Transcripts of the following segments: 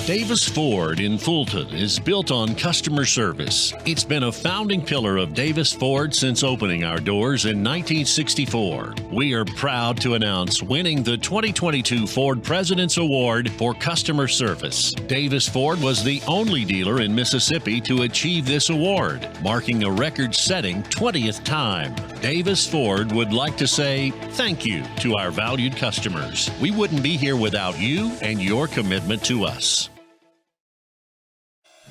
Davis Ford in Fulton is built on customer service. It's been a founding pillar of Davis Ford since opening our doors in 1964. We are proud to announce winning the 2022 Ford President's Award for Customer Service. Davis Ford was the only dealer in Mississippi to achieve this award, marking a record-setting 20th time. Davis Ford would like to say thank you to our valued customers. We wouldn't be here without you and your commitment to us.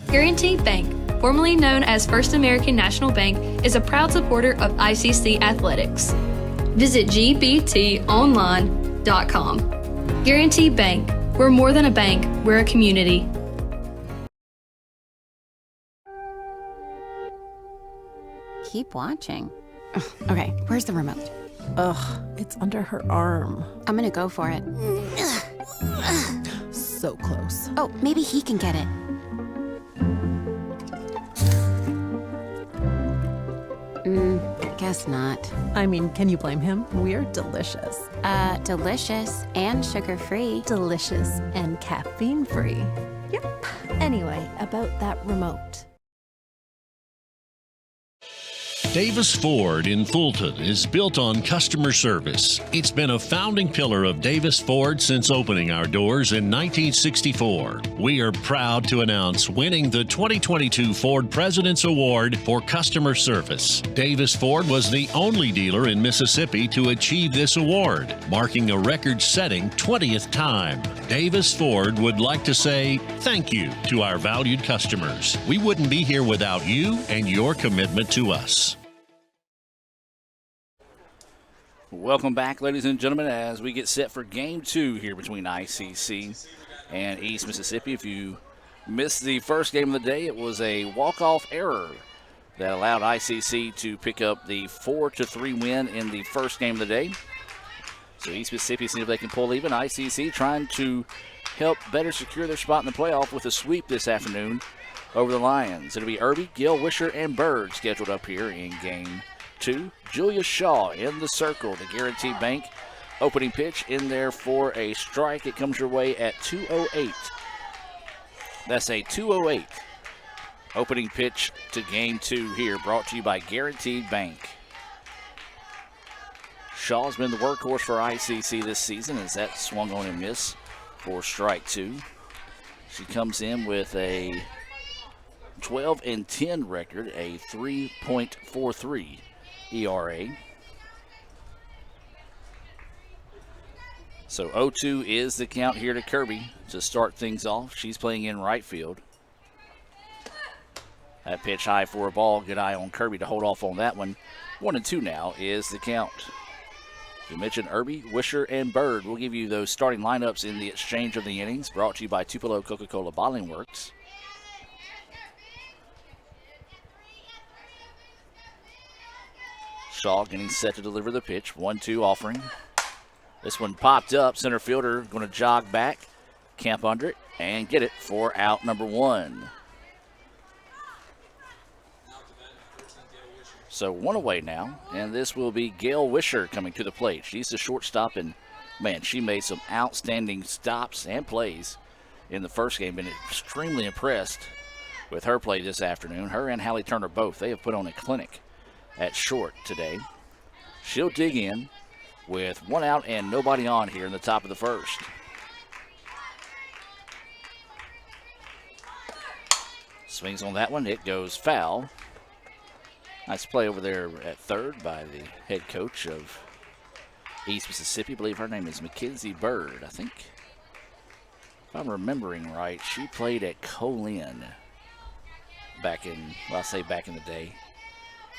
Guaranty Bank, formerly known as First American National Bank, is a proud supporter of ICC Athletics. Visit gbtonline.com. Guaranty Bank, we're more than a bank, we're a community. Keep watching. Okay, where's the remote? Ugh, it's under her arm. I'm gonna go for it. So close. Oh, maybe he can get it. Guess not. I mean, can you blame him? We're delicious. Delicious and sugar-free. Delicious and caffeine-free. Yep. Anyway, about that remote. Davis Ford in Fulton is built on customer service. It's been a founding pillar of Davis Ford since opening our doors in 1964. We are proud to announce winning the 2022 Ford President's Award for Customer Service. Davis Ford was the only dealer in Mississippi to achieve this award, marking a record-setting 20th time. Davis Ford would like to say thank you to our valued customers. We wouldn't be here without you and your commitment to us. Welcome back, ladies and gentlemen, as we get set for Game 2 here between ICC and East Mississippi. If you missed the first game of the day, it was a walk-off error that allowed ICC to pick up the 4-3 win in the first game of the day. So East Mississippi seeing if they can pull even. ICC trying to help better secure their spot in the playoff with a sweep this afternoon over the Lions. It'll be Irby, Gill, Wisher, and Bird scheduled up here in Game 2. Julia Shaw in the circle, the Guaranty Bank opening pitch in there for a strike. It comes your way at 2:08. That's a 2:08 opening pitch to Game 2 here, brought to you by Guaranteed Bank. Shaw's been the workhorse for ICC this season as that swung on and miss for strike 2. She comes in with a 12-10 record, a 3.43 ERA. So 0-2 is the count here to Kirby to start things off. She's playing in right field. That pitch high for a ball. Good eye on Kirby to hold off on that one. 1-2 now is the count. We mentioned Irby, Wisher, and Bird. We'll give you those starting lineups in the exchange of the innings, brought to you by Tupelo Coca-Cola Bottling Works. Shaw getting set to deliver the pitch. 1-2 offering. This one popped up. Center fielder going to jog back, camp under it, and get it for out number 1. So 1 away now, and this will be Gail Wisher coming to the plate. She's the shortstop, and man, she made some outstanding stops and plays in the first game. Been extremely impressed with her play this afternoon. Her and Hallie Turner both. They have put on a clinic at short today. She'll dig in with 1 out and nobody on here in the top of the first. Swings on that one. It goes foul. Nice play over there at third by the head coach of East Mississippi. I believe her name is Mackenzie Bird. I think, if I'm remembering right, she played at Colin back in, well, I say back in the day,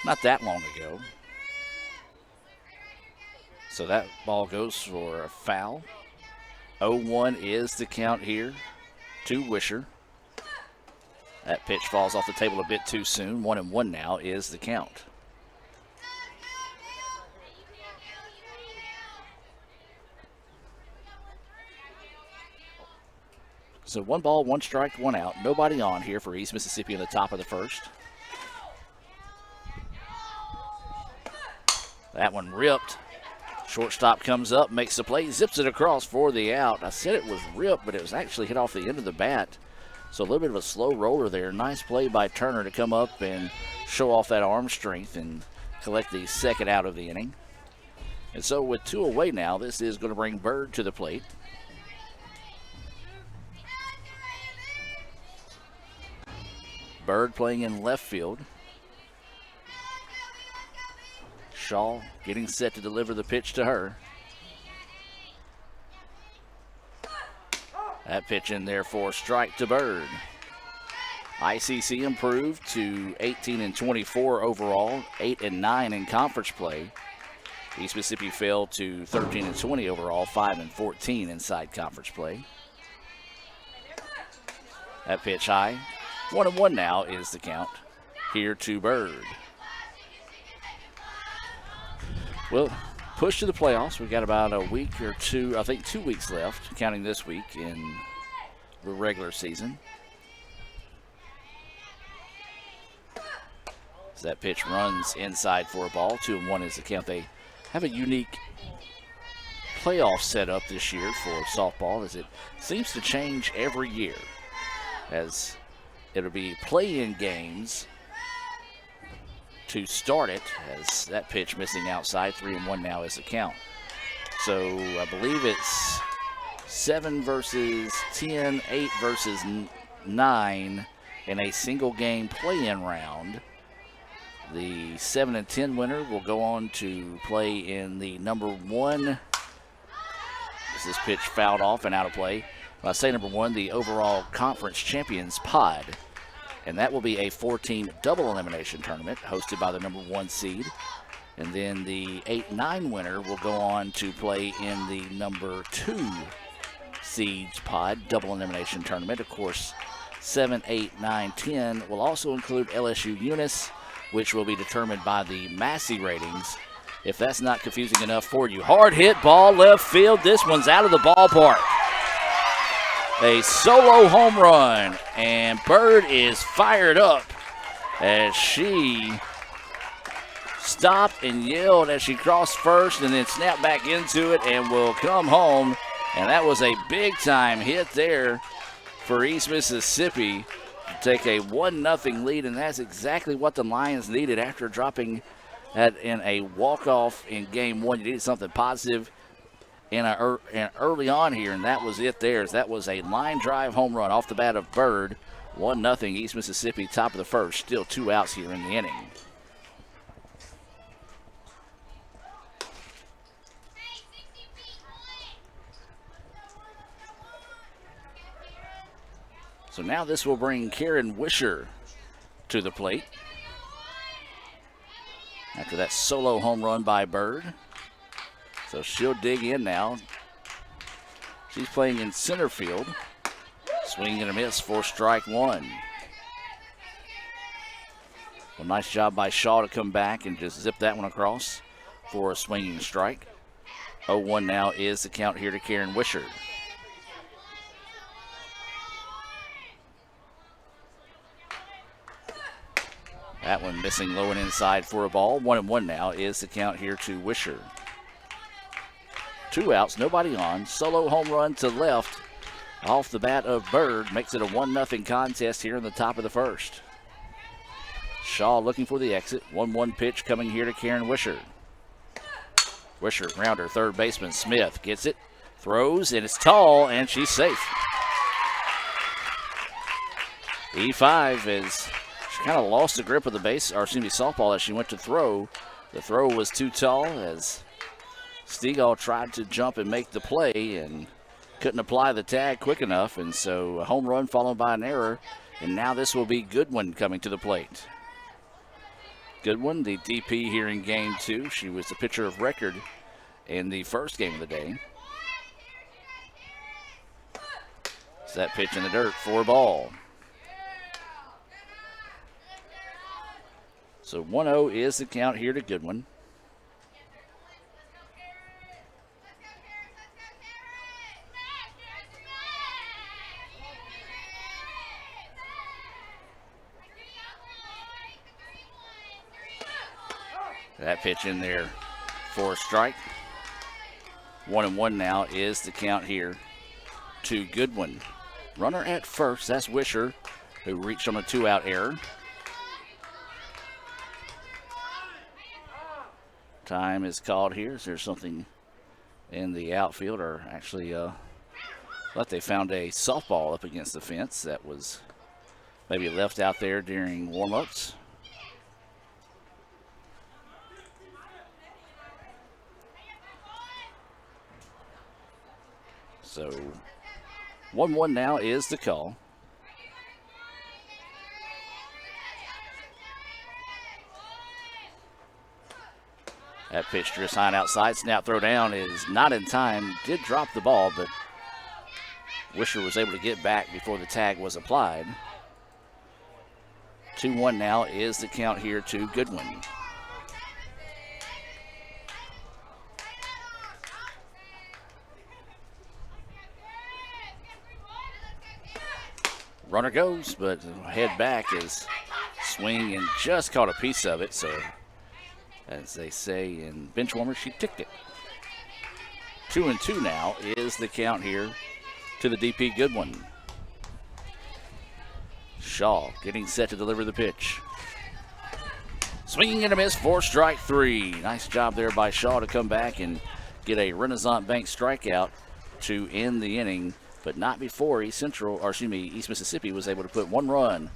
not that long ago. So that ball goes for a foul. 0-1 is the count here to Wisher. That pitch falls off the table a bit too soon. 1-1 now is the count. So 1 ball, 1 strike, 1 out. Nobody on here for East Mississippi in the top of the first. That one ripped Shortstop comes up, makes the play, zips it across for the out. I said it was ripped, but it was actually hit off the end of the bat. So a little bit of a slow roller there. Nice play by Turner to come up and show off that arm strength and collect the second out of the inning. And so with 2 away now, this is going to bring Bird to the plate. Bird playing in left field. Shaw getting set to deliver the pitch to her. That pitch in there for a strike to Bird. ICC improved to 18-24 overall, 8-9 in conference play. East Mississippi fell to 13-20 overall, 5-14 inside conference play. That pitch high. 1-1 now is the count here to Bird. Well, push to the playoffs. We've got about a week or two, I think 2 weeks left, counting this week in the regular season. As that pitch runs inside for a ball. 2-1 is the count. They have a unique playoff setup this year for softball, as it seems to change every year, as it'll be play-in games to start it, as that pitch missing outside. 3-1 now is the count. So I believe it's 7 versus 10, 8 versus 9 in a single game play-in round. The 7 and 10 winner will go on to play in the number 1. As this pitch fouled off and out of play. When I say number 1, the overall conference champions pod. And that will be a 4-team double elimination tournament hosted by the number 1 seed. And then the 8-9 winner will go on to play in the number 2 seeds pod double elimination tournament. Of course, 7, 8, 9, 10 will also include LSU Eunice, which will be determined by the Massey ratings. If that's not confusing enough for you. Hard hit ball left field. This one's out of the ballpark. A solo home run, and Bird is fired up as she stopped and yelled as she crossed first and then snapped back into it and will come home. And that was a big-time hit there for East Mississippi to take a 1-0 lead, and that's exactly what the Lions needed after dropping that in a walk-off in game 1. You needed something positive in early on here, and that was it there. That was a line drive home run off the bat of Bird. 1-0 East Mississippi, top of the first. Still 2 outs here in the inning. So now this will bring Karen Wisher to the plate after that solo home run by Bird. So she'll dig in now. She's playing in center field. Swing and a miss for strike 1. Well, nice job by Shaw to come back and just zip that one across for a swinging strike. 0-1 now is the count here to Karen Wisher. That one missing low and inside for a ball. 1-1 now is the count here to Wisher. 2 outs, nobody on. Solo home run to left off the bat of Bird. Makes it a 1-0 contest here in the top of the first. Shaw looking for the exit. 1-1 pitch coming here to Karen Wisher. Wisher, grounder, third baseman Smith gets it, throws, and it's tall, and she's safe. E5 is... She kind of lost the grip of the softball as she went to throw. The throw was too tall as Stegall tried to jump and make the play and couldn't apply the tag quick enough. And so a home run followed by an error. And now this will be Goodwin coming to the plate. Goodwin, the DP here in game 2. She was the pitcher of record in the first game of the day. It's that pitch in the dirt for a ball. So 1-0 is the count here to Goodwin. That pitch in there for a strike. 1-1 now is the count here to Goodwin. Runner at first, that's Wisher, who reached on a 2-out error. Time is called here. Is there something in the outfield, or actually, they found a softball up against the fence that was maybe left out there during warm-ups. So 1-1 now is the call. That pitch to sign outside. Snap throw down is not in time. Did drop the ball, but Wisher was able to get back before the tag was applied. 2-1 now is the count here to Goodwin. Runner goes, but head back is swing and just caught a piece of it. So, as they say in Benchwarmers, she ticked it. 2-2 now is the count here to the DP Goodwin. Shaw getting set to deliver the pitch. Swinging and a miss for strike 3. Nice job there by Shaw to come back and get a Renaissance Bank strikeout to end the inning, but not before East Mississippi was able to put 1 run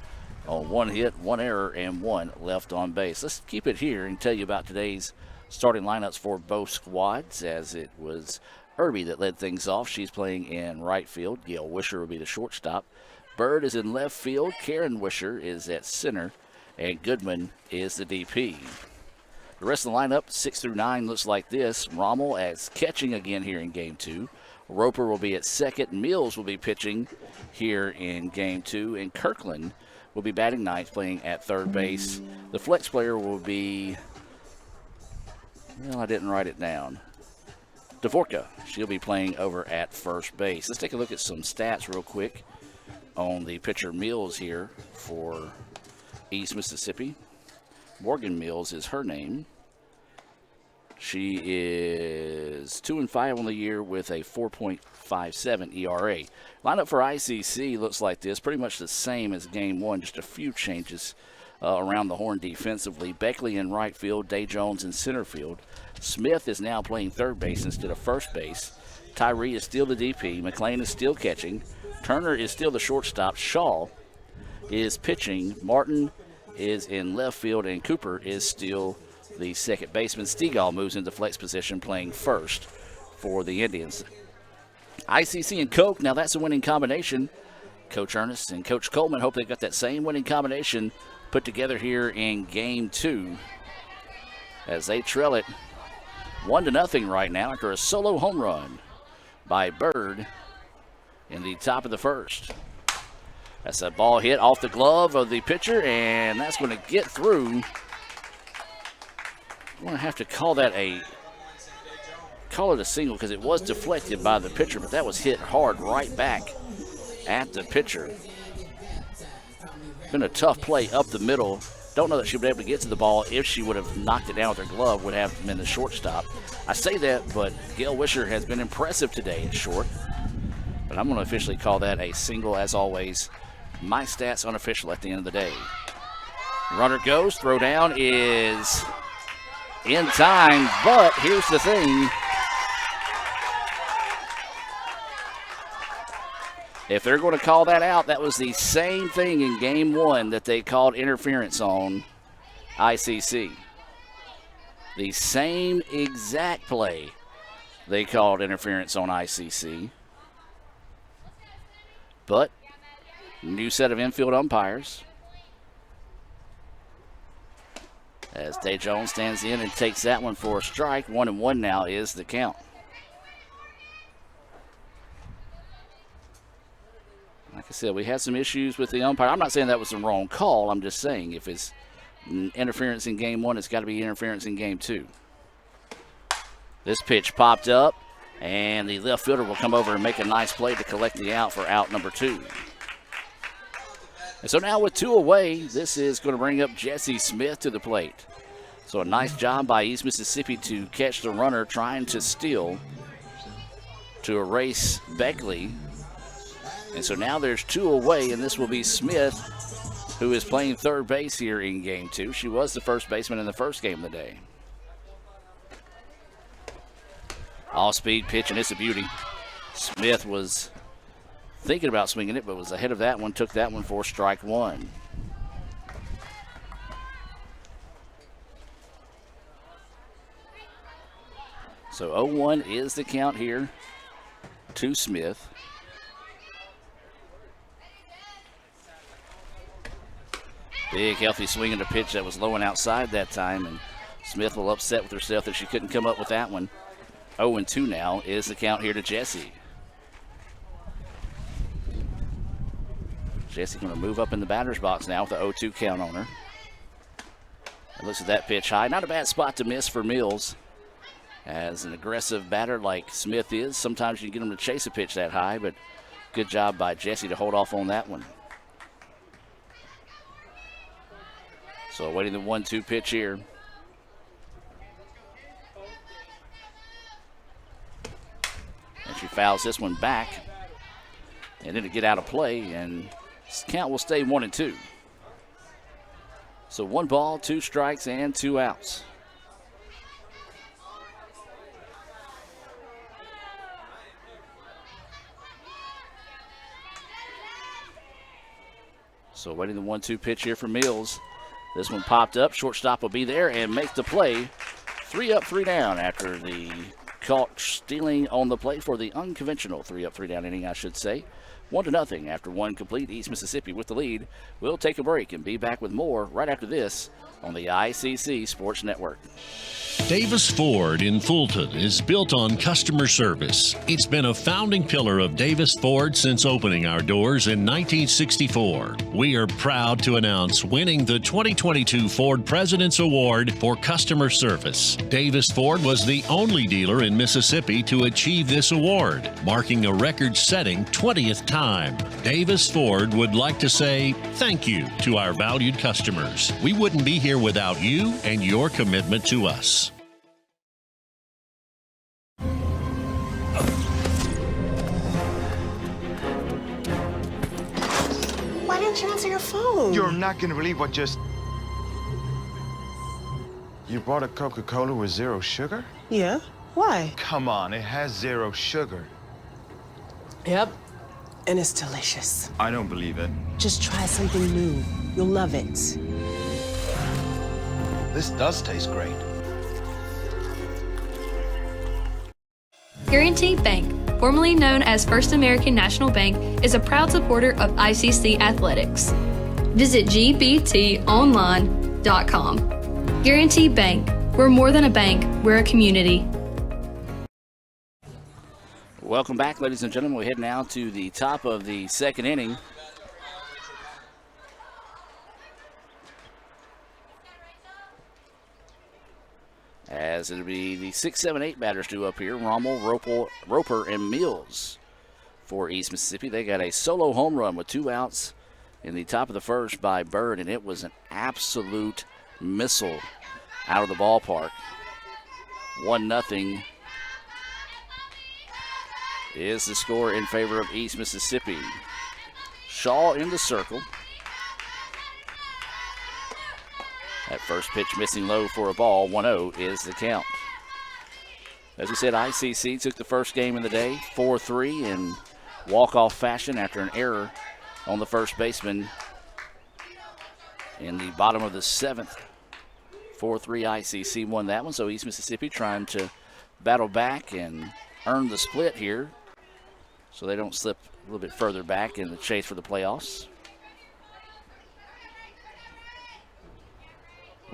on 1 hit, 1 error, and 1 left on base. Let's keep it here and tell you about today's starting lineups for both squads, as it was Irby that led things off. She's playing in right field. Gail Wisher will be the shortstop. Bird is in left field. Karen Wisher is at center, and Goodman is the DP. The rest of the lineup, 6 through 9, looks like this. Rommel as catching again here in Game 2. Roper will be at second. Mills will be pitching here in Game 2, and Kirkland will be batting ninth, playing at third base. The flex player will be, well, I didn't write it down, Dvorka. She'll be playing over at first base. Let's take a look at some stats real quick on the pitcher Mills here for East Mississippi. Morgan Mills is her name. She is 2-5 on the year with a 4.57 ERA. Lineup for ICC looks like this, pretty much the same as Game 1, just a few changes around the horn defensively. Beckley in right field, Day Jones in center field. Smith is now playing third base instead of first base. Tyree is still the DP. McLean is still catching. Turner is still the shortstop. Shaw is pitching. Martin is in left field, and Cooper is still the second baseman. Stegall moves into flex position, playing first for the Indians. ICC and Koch, now that's a winning combination. Coach Ernest and Coach Coleman hope they've got that same winning combination put together here in Game 2 as they trail it 1-0 right now after a solo home run by Bird in the top of the first. That's a ball hit off the glove of the pitcher, and that's going to get through. I'm going to have to call it a single because it was deflected by the pitcher, but that was hit hard right back at the pitcher. Been a tough play up the middle. Don't know that she would be able to get to the ball. If she would have knocked it down with her glove, would have been the shortstop. I say that, but Gail Wisher has been impressive today at short. But I'm going to officially call that a single, as always. My stats unofficial at the end of the day. Runner goes. Throw down is in time, but here's the thing. If they're going to call that out, that was the same thing in Game 1 that they called interference on ICC. The same exact play they called interference on ICC. But new set of infield umpires. As Day Jones stands in and takes that one for a strike. 1-1 now is the count. Like I said, we had some issues with the umpire. I'm not saying that was the wrong call. I'm just saying if it's interference in Game 1, it's got to be interference in Game 2. This pitch popped up, and the left fielder will come over and make a nice play to collect the out for out number 2. And so now with 2 away, this is going to bring up Jesse Smith to the plate. So a nice job by East Mississippi to catch the runner trying to steal to erase Beckley. And so now there's 2 away, and this will be Smith, who is playing third base here in game 2. She was the first baseman in the first game of the day. All-speed pitch, and it's a beauty. Smith was thinking about swinging it, but was ahead of that one, took that one for strike 1. So 0-1 is the count here to Smith. Big, healthy swing and a pitch that was low and outside that time, and Smith will upset with herself that she couldn't come up with that one. 0-2 now is the count here to Jessie. Jessie going to move up in the batter's box now with the 0-2 count on her. And looks at that pitch high. Not a bad spot to miss for Mills. As an aggressive batter like Smith is, sometimes you can get him to chase a pitch that high, but good job by Jessie to hold off on that one. So awaiting the 1-2 pitch here. And she fouls this one back. And it'll get out of play, and this count will stay 1-2. So 1 ball, 2 strikes, and 2 outs. So waiting the 1-2 pitch here for Mills. This one popped up. Shortstop will be there and make the play. 3 up, 3 down after the caught stealing on the plate for the unconventional 3 up, 3 down inning, I should say. 1-0 after 1 complete. East Mississippi with the lead. We'll take a break and be back with more right after this on the ICC Sports Network. Davis Ford in Fulton is built on customer service. It's been a founding pillar of Davis Ford since opening our doors in 1964. We are proud to announce winning the 2022 Ford President's Award for Customer Service. Davis Ford was the only dealer in Mississippi to achieve this award, marking a record-setting 20th time. Davis Ford would like to say thank you to our valued customers. We wouldn't be here without you and your commitment to us. Why didn't you answer your phone? You're not gonna believe what just... You bought a Coca-Cola with 0 sugar? Yeah? Why? Come on, it has 0 sugar. Yep. And it's delicious. I don't believe it. Just try something new. You'll love it. This does taste great. Guaranty Bank, formerly known as First American National Bank, is a proud supporter of ICC athletics. Visit gbtonline.com. Guaranty Bank, we're more than a bank, we're a community. Welcome back, ladies and gentlemen. We're heading now to the top of the second inning. As it'll be the 6, 7, 8 batters due up here. Rommel, Roper, and Mills for East Mississippi. They got a solo home run with 2 outs in the top of the first by Bird, and it was an absolute missile out of the ballpark. 1-0 is the score in favor of East Mississippi. Shaw in the circle. That first pitch missing low for a ball. 1-0 is the count. As we said, ICC took the first game of the day, 4-3 in walk-off fashion after an error on the first baseman in the bottom of the 7th. 4-3 ICC won that one, so East Mississippi trying to battle back and earn the split here so they don't slip a little bit further back in the chase for the playoffs.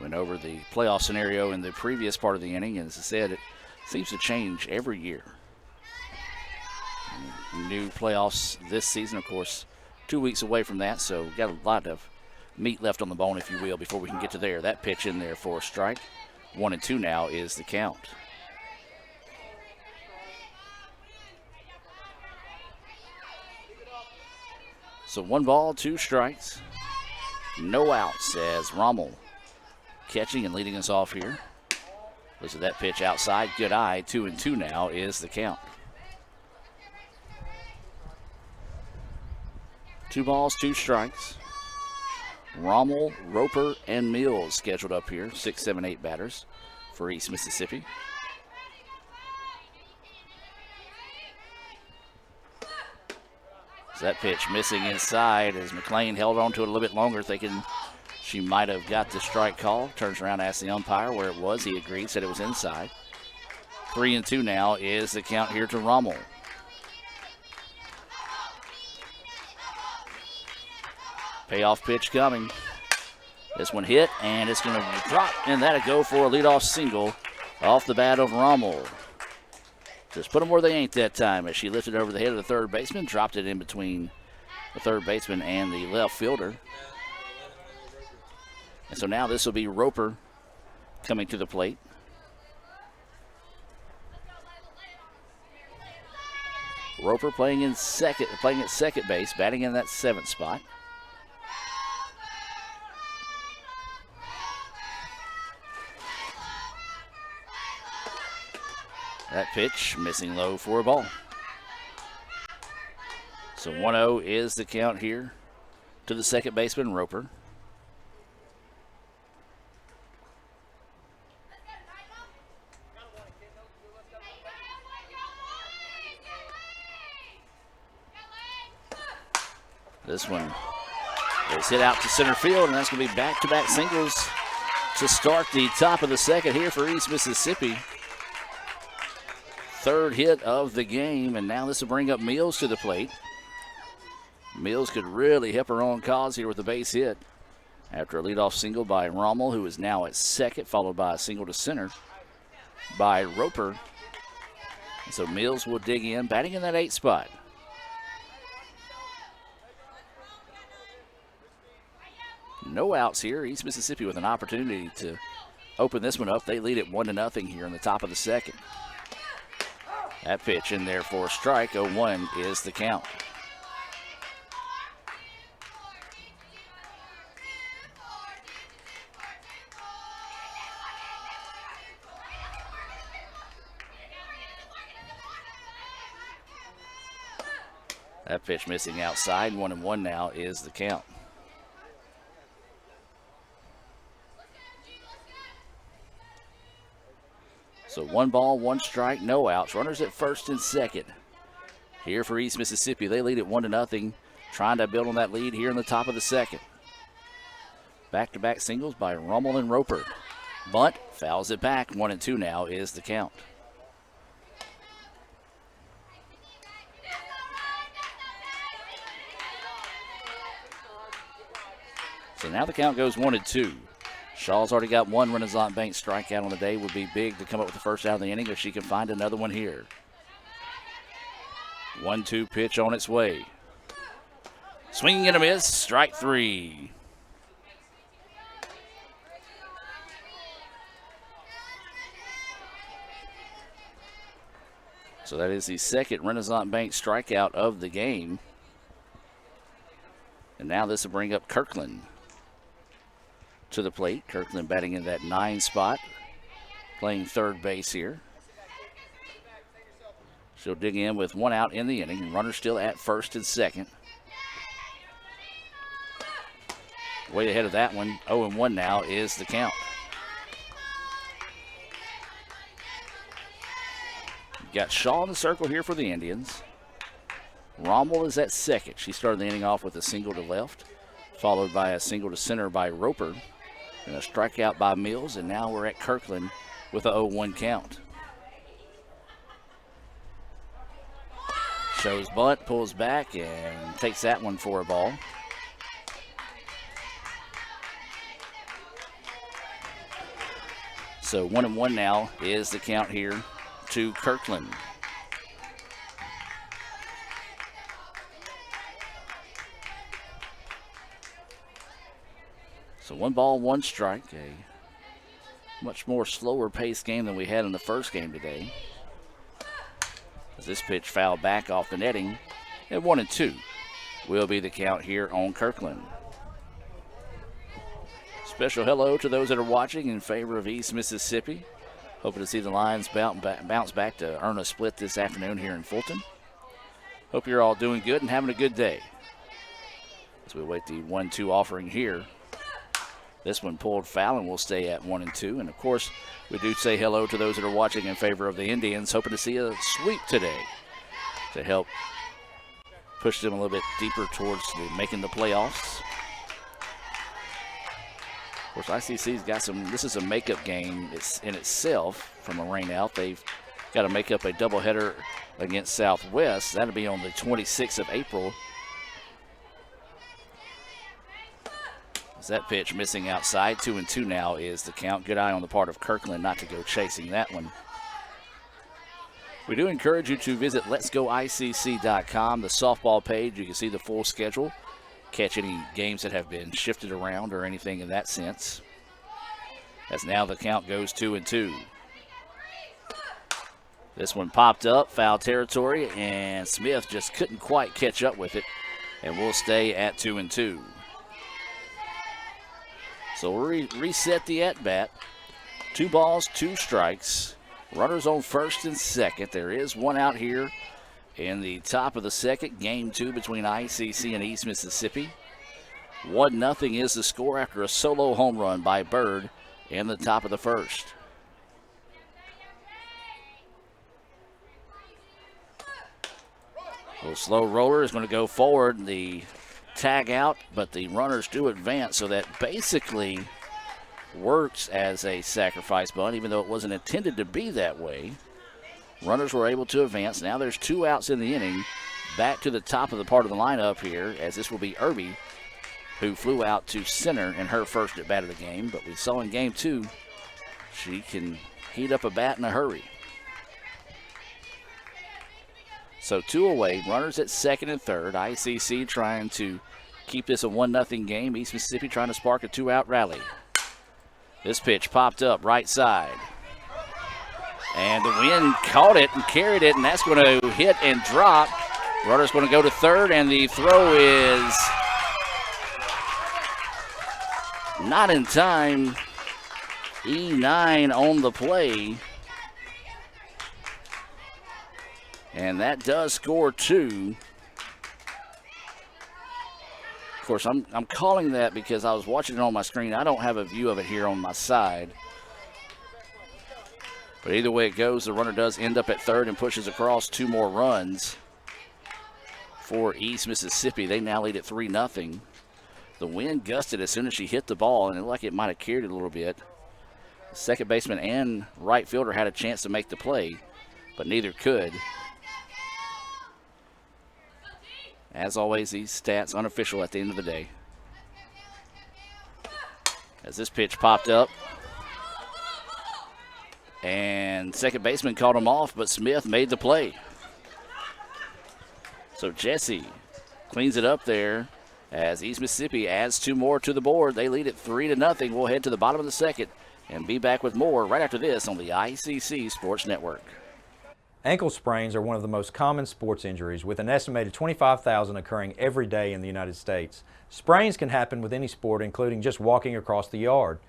Went over the playoff scenario in the previous part of the inning, and as I said, it seems to change every year. New playoffs this season, of course, 2 weeks away from that, so we've got a lot of meat left on the bone, if you will, before we can get to there. That pitch in there for a strike. 1-2 now is the count. So 1 ball, 2 strikes. No outs as Rommel catching and leading us off here. Looks at that pitch outside. Good eye. 2-2 now is the count. 2 balls, 2 strikes. Rommel, Roper, and Mills scheduled up here. 6, 7, 8 batters for East Mississippi. So that pitch missing inside as McLean held on to it a little bit longer, thinking she might have got the strike call. Turns around, asks the umpire where it was. He agreed, said it was inside. 3-2 now is the count here to Rommel. Payoff pitch coming. This one hit, and it's going to drop, and that'll go for a leadoff single off the bat of Rommel. Just put them where they ain't that time as she lifted over the head of the third baseman, dropped it in between the third baseman and the left fielder. And so now this will be Roper coming to the plate. Roper playing at second base, batting in that 7th spot. That pitch missing low for a ball. So 1-0 is the count here to the second baseman, Roper. This one is hit out to center field, and that's going to be back-to-back singles to start the top of the second here for East Mississippi. 3rd hit of the game, and now this will bring up Mills to the plate. Mills could really help her own cause here with a base hit after a leadoff single by Rommel, who is now at second, followed by a single to center by Roper. And so Mills will dig in, batting in that 8th spot. No outs here. East Mississippi with an opportunity to open this one up. They lead it 1-0 here in the top of the second. That pitch in there for a strike. 0-1 is the count. That pitch missing outside. 1-1 now is the count. So 1 ball, 1 strike, no outs. Runners at first and second. Here for East Mississippi. They lead it 1-0, trying to build on that lead here in the top of the second. Back-to-back singles by Rommel and Roper. Bunt, fouls it back. 1-2 now is the count. So now the count goes 1-2. Shaw's already got 1 Renaissance Bank strikeout on the day. Would be big to come up with the first out of the inning if she can find another one here. 1-2 pitch on its way. Swinging and a miss, strike 3. So that is the second Renaissance Bank strikeout of the game. And now this will bring up Kirkland to the plate. Kirkland batting in that 9 spot, playing third base here. She'll dig in with 1 out in the inning. Runner still at first and second. Way ahead of that one. 0-1 now is the count. Got Shaw in the circle here for the Indians. Rommel is at second. She started the inning off with a single to left, followed by a single to center by Roper. And a strikeout by Mills, and now we're at Kirkland with a 0-1 count. Shows bunt, pulls back, and takes that one for a ball. So 1-1 now is the count here to Kirkland. So 1 ball, 1 strike. A much more slower paced game than we had in the first game today. As this pitch fouled back off the netting, and 1-2 will be the count here on Kirkland. Special hello to those that are watching in favor of East Mississippi. Hoping to see the Lions bounce back to earn a split this afternoon here in Fulton. Hope you're all doing good and having a good day. As we wait the 1-2 offering here. This one pulled foul and will stay at 1-2. And, of course, we do say hello to those that are watching in favor of the Indians, hoping to see a sweep today to help push them a little bit deeper towards making the playoffs. Of course, ICC's got some, this is a makeup game in itself from a rain out. They've got to make up a doubleheader against Southwest. That'll be on the 26th of April. As that pitch missing outside, 2-2 now is the count. Good eye on the part of Kirkland not to go chasing that one. We do encourage you to visit letsgoicc.com, the softball page. You can see the full schedule, catch any games that have been shifted around or anything in that sense. As now the count goes 2-2. This one popped up, foul territory, and Smith just couldn't quite catch up with it, and we'll stay at 2-2. So we'll reset the at-bat. 2 balls, 2 strikes. Runners on first and second. There is one out here in the top of the second. Game 2 between ICC and East Mississippi. 1-0 is the score after a solo home run by Bird in the top of the first. A slow roller is going to go forward. The tag out, but the runners do advance, so that basically works as a sacrifice bunt, even though it wasn't intended to be that way. Runners were able to advance. Now there's 2 outs in the inning. Back to the top of the part of the lineup here, as this will be Irby, who flew out to center in her first at bat of the game. But we saw in game 2, she can heat up a bat in a hurry. So 2 away, runners at second and third. ICC trying to keep this a 1-0 game. East Mississippi trying to spark a 2-out rally. This pitch popped up right side. And the wind caught it and carried it, and that's going to hit and drop. Runner's going to go to third, and the throw is not in time. E9 on the play. And that does score 2. Of course, I'm calling that because I was watching it on my screen. I don't have a view of it here on my side. But either way it goes, the runner does end up at third and pushes across 2 more runs for East Mississippi. They now lead at 3-0. The wind gusted as soon as she hit the ball, and it looked like it might have carried it a little bit. The second baseman and right fielder had a chance to make the play, but neither could. As always, these stats unofficial at the end of the day. As this pitch popped up, and second baseman caught him off, but Smith made the play. So Jesse cleans it up there as East Mississippi adds 2 more to the board. They lead at 3-0. We'll head to the bottom of the second and be back with more right after this on the ICC Sports Network. Ankle sprains are one of the most common sports injuries, with an estimated 25,000 occurring every day in the United States. Sprains can happen with any sport, including just walking across the yard.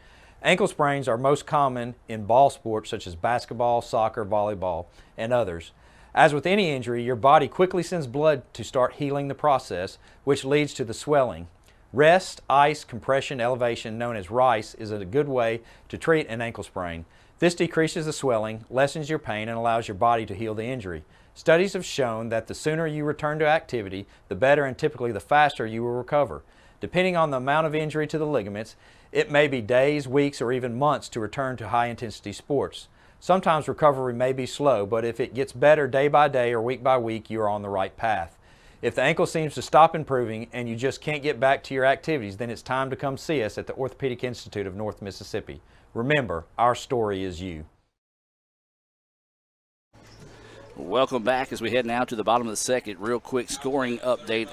Ankle sprains are most common in ball sports such as basketball, soccer, volleyball, and others. As with any injury, your body quickly sends blood to start healing the process, which leads to the swelling. Rest, ice, compression, elevation, known as RICE, is a good way to treat an ankle sprain. This decreases the swelling, lessens your pain, and allows your body to heal the injury. Studies have shown that the sooner you return to activity, the better and typically the faster you will recover. Depending on the amount of injury to the ligaments, it may be days, weeks, or even months to return to high-intensity sports. Sometimes recovery may be slow, but if it gets better day by day or week by week, you are on the right path. If the ankle seems to stop improving and you just can't get back to your activities, then it's time to come see us at the Orthopedic Institute of North Mississippi. Remember, our story is you. Welcome back as we head now to the bottom of the second. Real quick scoring update.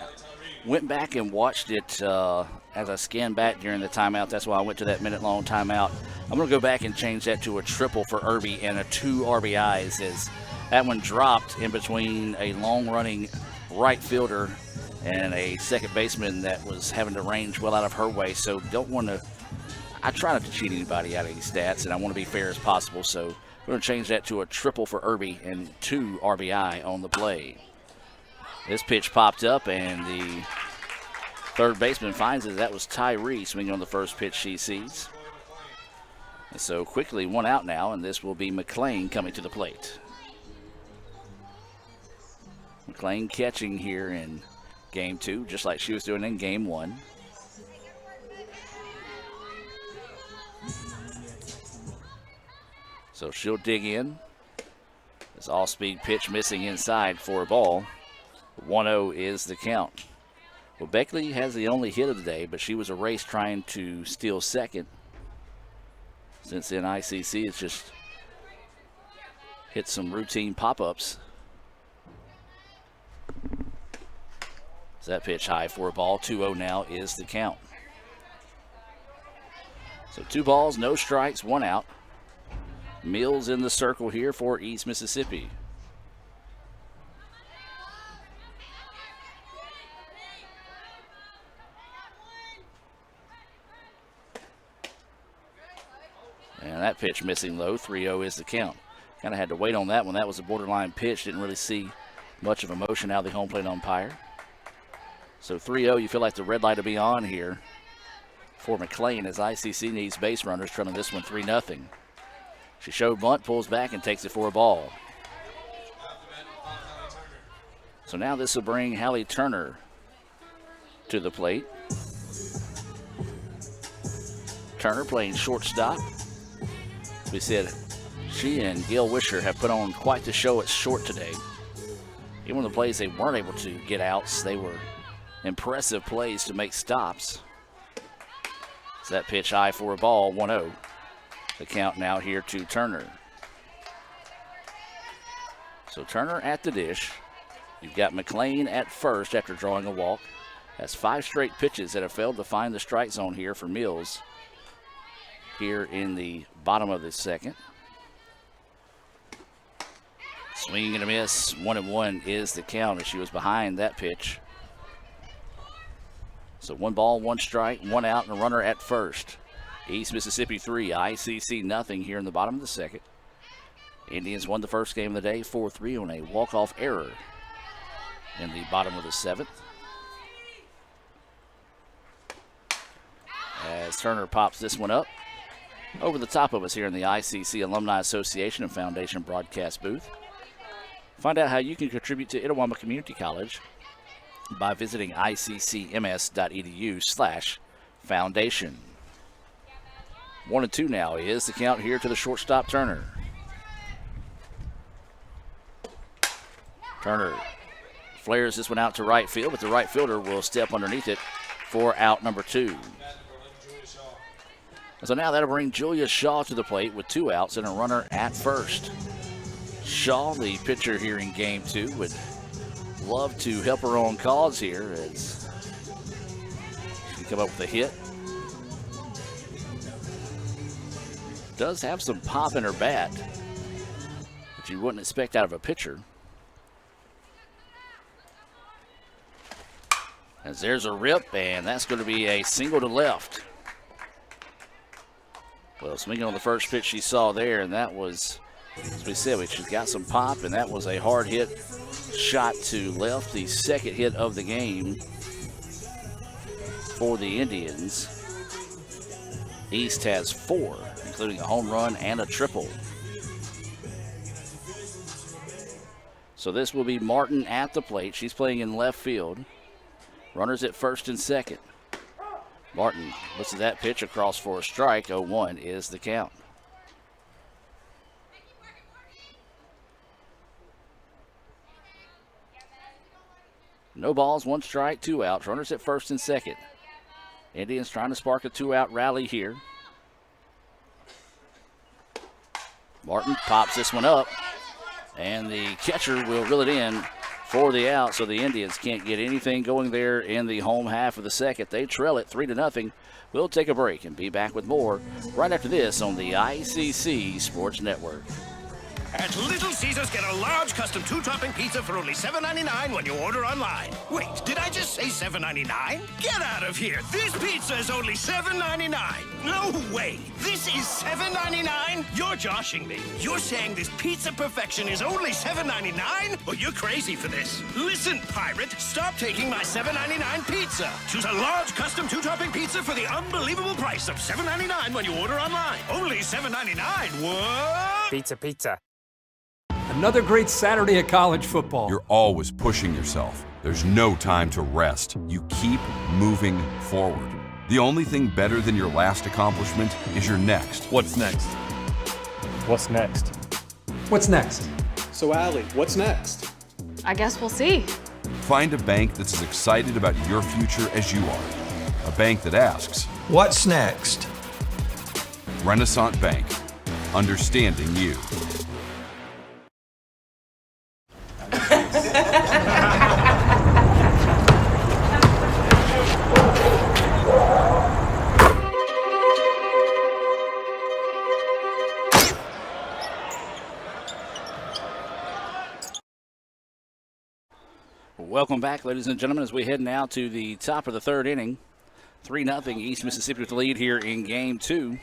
Went back and watched it as I scanned back during the timeout. That's why I went to that minute-long timeout. I'm going to go back and change that to a triple for Irby and a 2 RBIs, as that one dropped in between a long-running right fielder and a second baseman that was having to range well out of her way. So don't want to – I try not to cheat anybody out of these stats, and I want to be fair as possible. So we're going to change that to a triple for Irby and 2 RBI on the play. This pitch popped up, and the Third baseman finds it. That was Tyree swinging on the first pitch she sees. And so quickly one out now, and this will be McLean coming to the plate. McLean catching here in game 2, just like she was doing in game 1. So she'll dig in. This all-speed pitch missing inside for a ball. 1-0 is the count. Well, Beckley has the only hit of the day, but she was erased trying to steal second. Since then, ICC has just hit some routine pop-ups. So that pitch high for a ball. 2-0 now is the count. So 2 balls, no strikes, 1 out. Mills in the circle here for East Mississippi. And that pitch missing low. 3-0 is the count. Kind of had to wait on that one. That was a borderline pitch. Didn't really see much of a motion out of the home plate umpire. So 3-0, you feel like the red light will be on here for McLean as ICC needs base runners, trailing this one 3-0. She showed bunt, pulls back, and takes it for a ball. So now this will bring Hallie Turner to the plate. Turner playing shortstop. We said she and Gail Wisher have put on quite the show at short today. Even the plays they weren't able to get outs, they were impressive plays to make stops. So that pitch high for a ball, 1-0. The count now here to Turner. So Turner at the dish. You've got McLean at first after drawing a walk. That's 5 straight pitches that have failed to find the strike zone here for Mills here in the bottom of the second. Swing and a miss. 1-1 is the count as she was behind that pitch. So 1 ball, 1 strike, 1 out, and a runner at first. East Mississippi 3, ICC nothing here in the bottom of the second. Indians won the first game of the day 4-3 on a walk-off error in the bottom of the 7th. As Turner pops this one up over the top of us here in the ICC Alumni Association and Foundation broadcast booth. Find out how you can contribute to Itawamba Community College by visiting iccms.edu/foundation. 1-2 now is the count here to the shortstop, Turner. Turner flares this one out to right field, but the right fielder will step underneath it for out number 2. So now that'll bring Julia Shaw to the plate with 2 outs and a runner at first. Shaw, the pitcher here in game 2, would love to help her own cause here as she come up with a hit. Does have some pop in her bat, which you wouldn't expect out of a pitcher. As there's a rip, and that's going to be a single to left. Well, swinging on the first pitch she saw there, and that was, as we said, she's got some pop, and that was a hard hit shot to left, the second hit of the game for the Indians. East has 4, including a home run and a triple. So this will be Martin at the plate. She's playing in left field. Runners at first and second. Martin looks at that pitch across for a strike. 0-1 is the count. No balls, 1 strike, 2 outs. Runners at first and second. Indians trying to spark a 2-out rally here. Martin pops this one up, and the catcher will reel it in for the out, so the Indians can't get anything going there in the home half of the second. They trail it 3-0. We'll take a break and be back with more right after this on the ICC Sports Network. At Little Caesars, get a large custom 2-topping pizza for only $7.99 when you order online. Wait, did I just say $7.99? Get out of here. This pizza is only $7.99. No way. This is $7.99? You're joshing me. You're saying this pizza perfection is only $7.99? Well, you're crazy for this. Listen, pirate, stop taking my $7.99 pizza. Choose a large custom 2-topping pizza for the unbelievable price of $7.99 when you order online. Only $7.99. What? Pizza. Another great Saturday of college football. You're always pushing yourself. There's no time to rest. You keep moving forward. The only thing better than your last accomplishment is your next. What's next? What's next? What's next? So, Allie, what's next? I guess we'll see. Find a bank that's as excited about your future as you are. A bank that asks, what's next? Renaissance Bank. Understanding you. Welcome back, ladies and gentlemen, as we head now to the top of the third inning. 3-0 East Mississippi with the lead here in Game 2.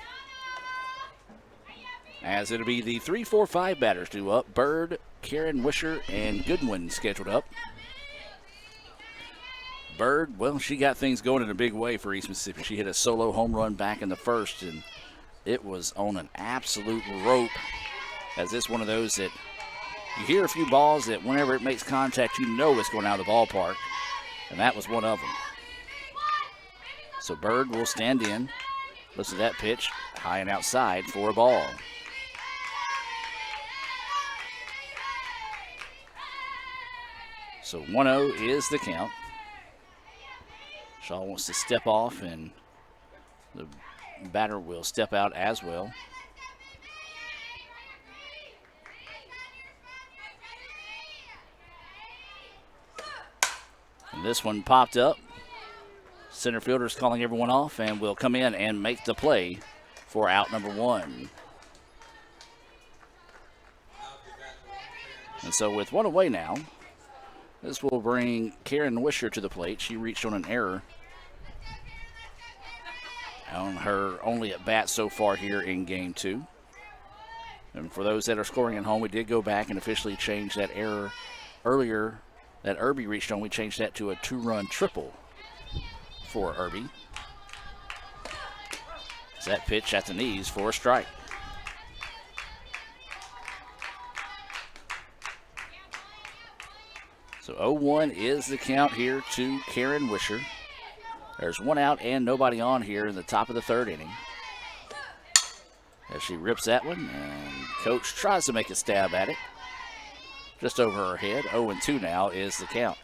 As it'll be the 3-4-5 batters due up. Bird, Karen Wisher, and Goodwin scheduled up. Bird, well, she got things going in a big way for East Mississippi. She hit a solo home run back in the first, and it was on an absolute rope, as it's one of those that you hear a few balls that whenever it makes contact, you know it's going out of the ballpark, and that was one of them. So Bird will stand in. Listen to that pitch, high and outside for a ball. So 1-0 is the count. Shaw wants to step off, and the batter will step out as well. And this one popped up. Center fielder's calling everyone off and will come in and make the play for out number 1. And so with one away now, this will bring Karen Wisher to the plate. She reached on an error on her only at bat so far here in Game 2. And for those that are scoring at home, we did go back and officially change that error earlier that Irby reached on. We changed that to a 2-run triple for Irby. Is that pitch at the knees for a strike. So 0-1 is the count here to Karen Wisher. There's one out and nobody on here in the top of the third inning. As she rips that one, and coach tries to make a stab at it. Just over her head. 0-2 now is the count.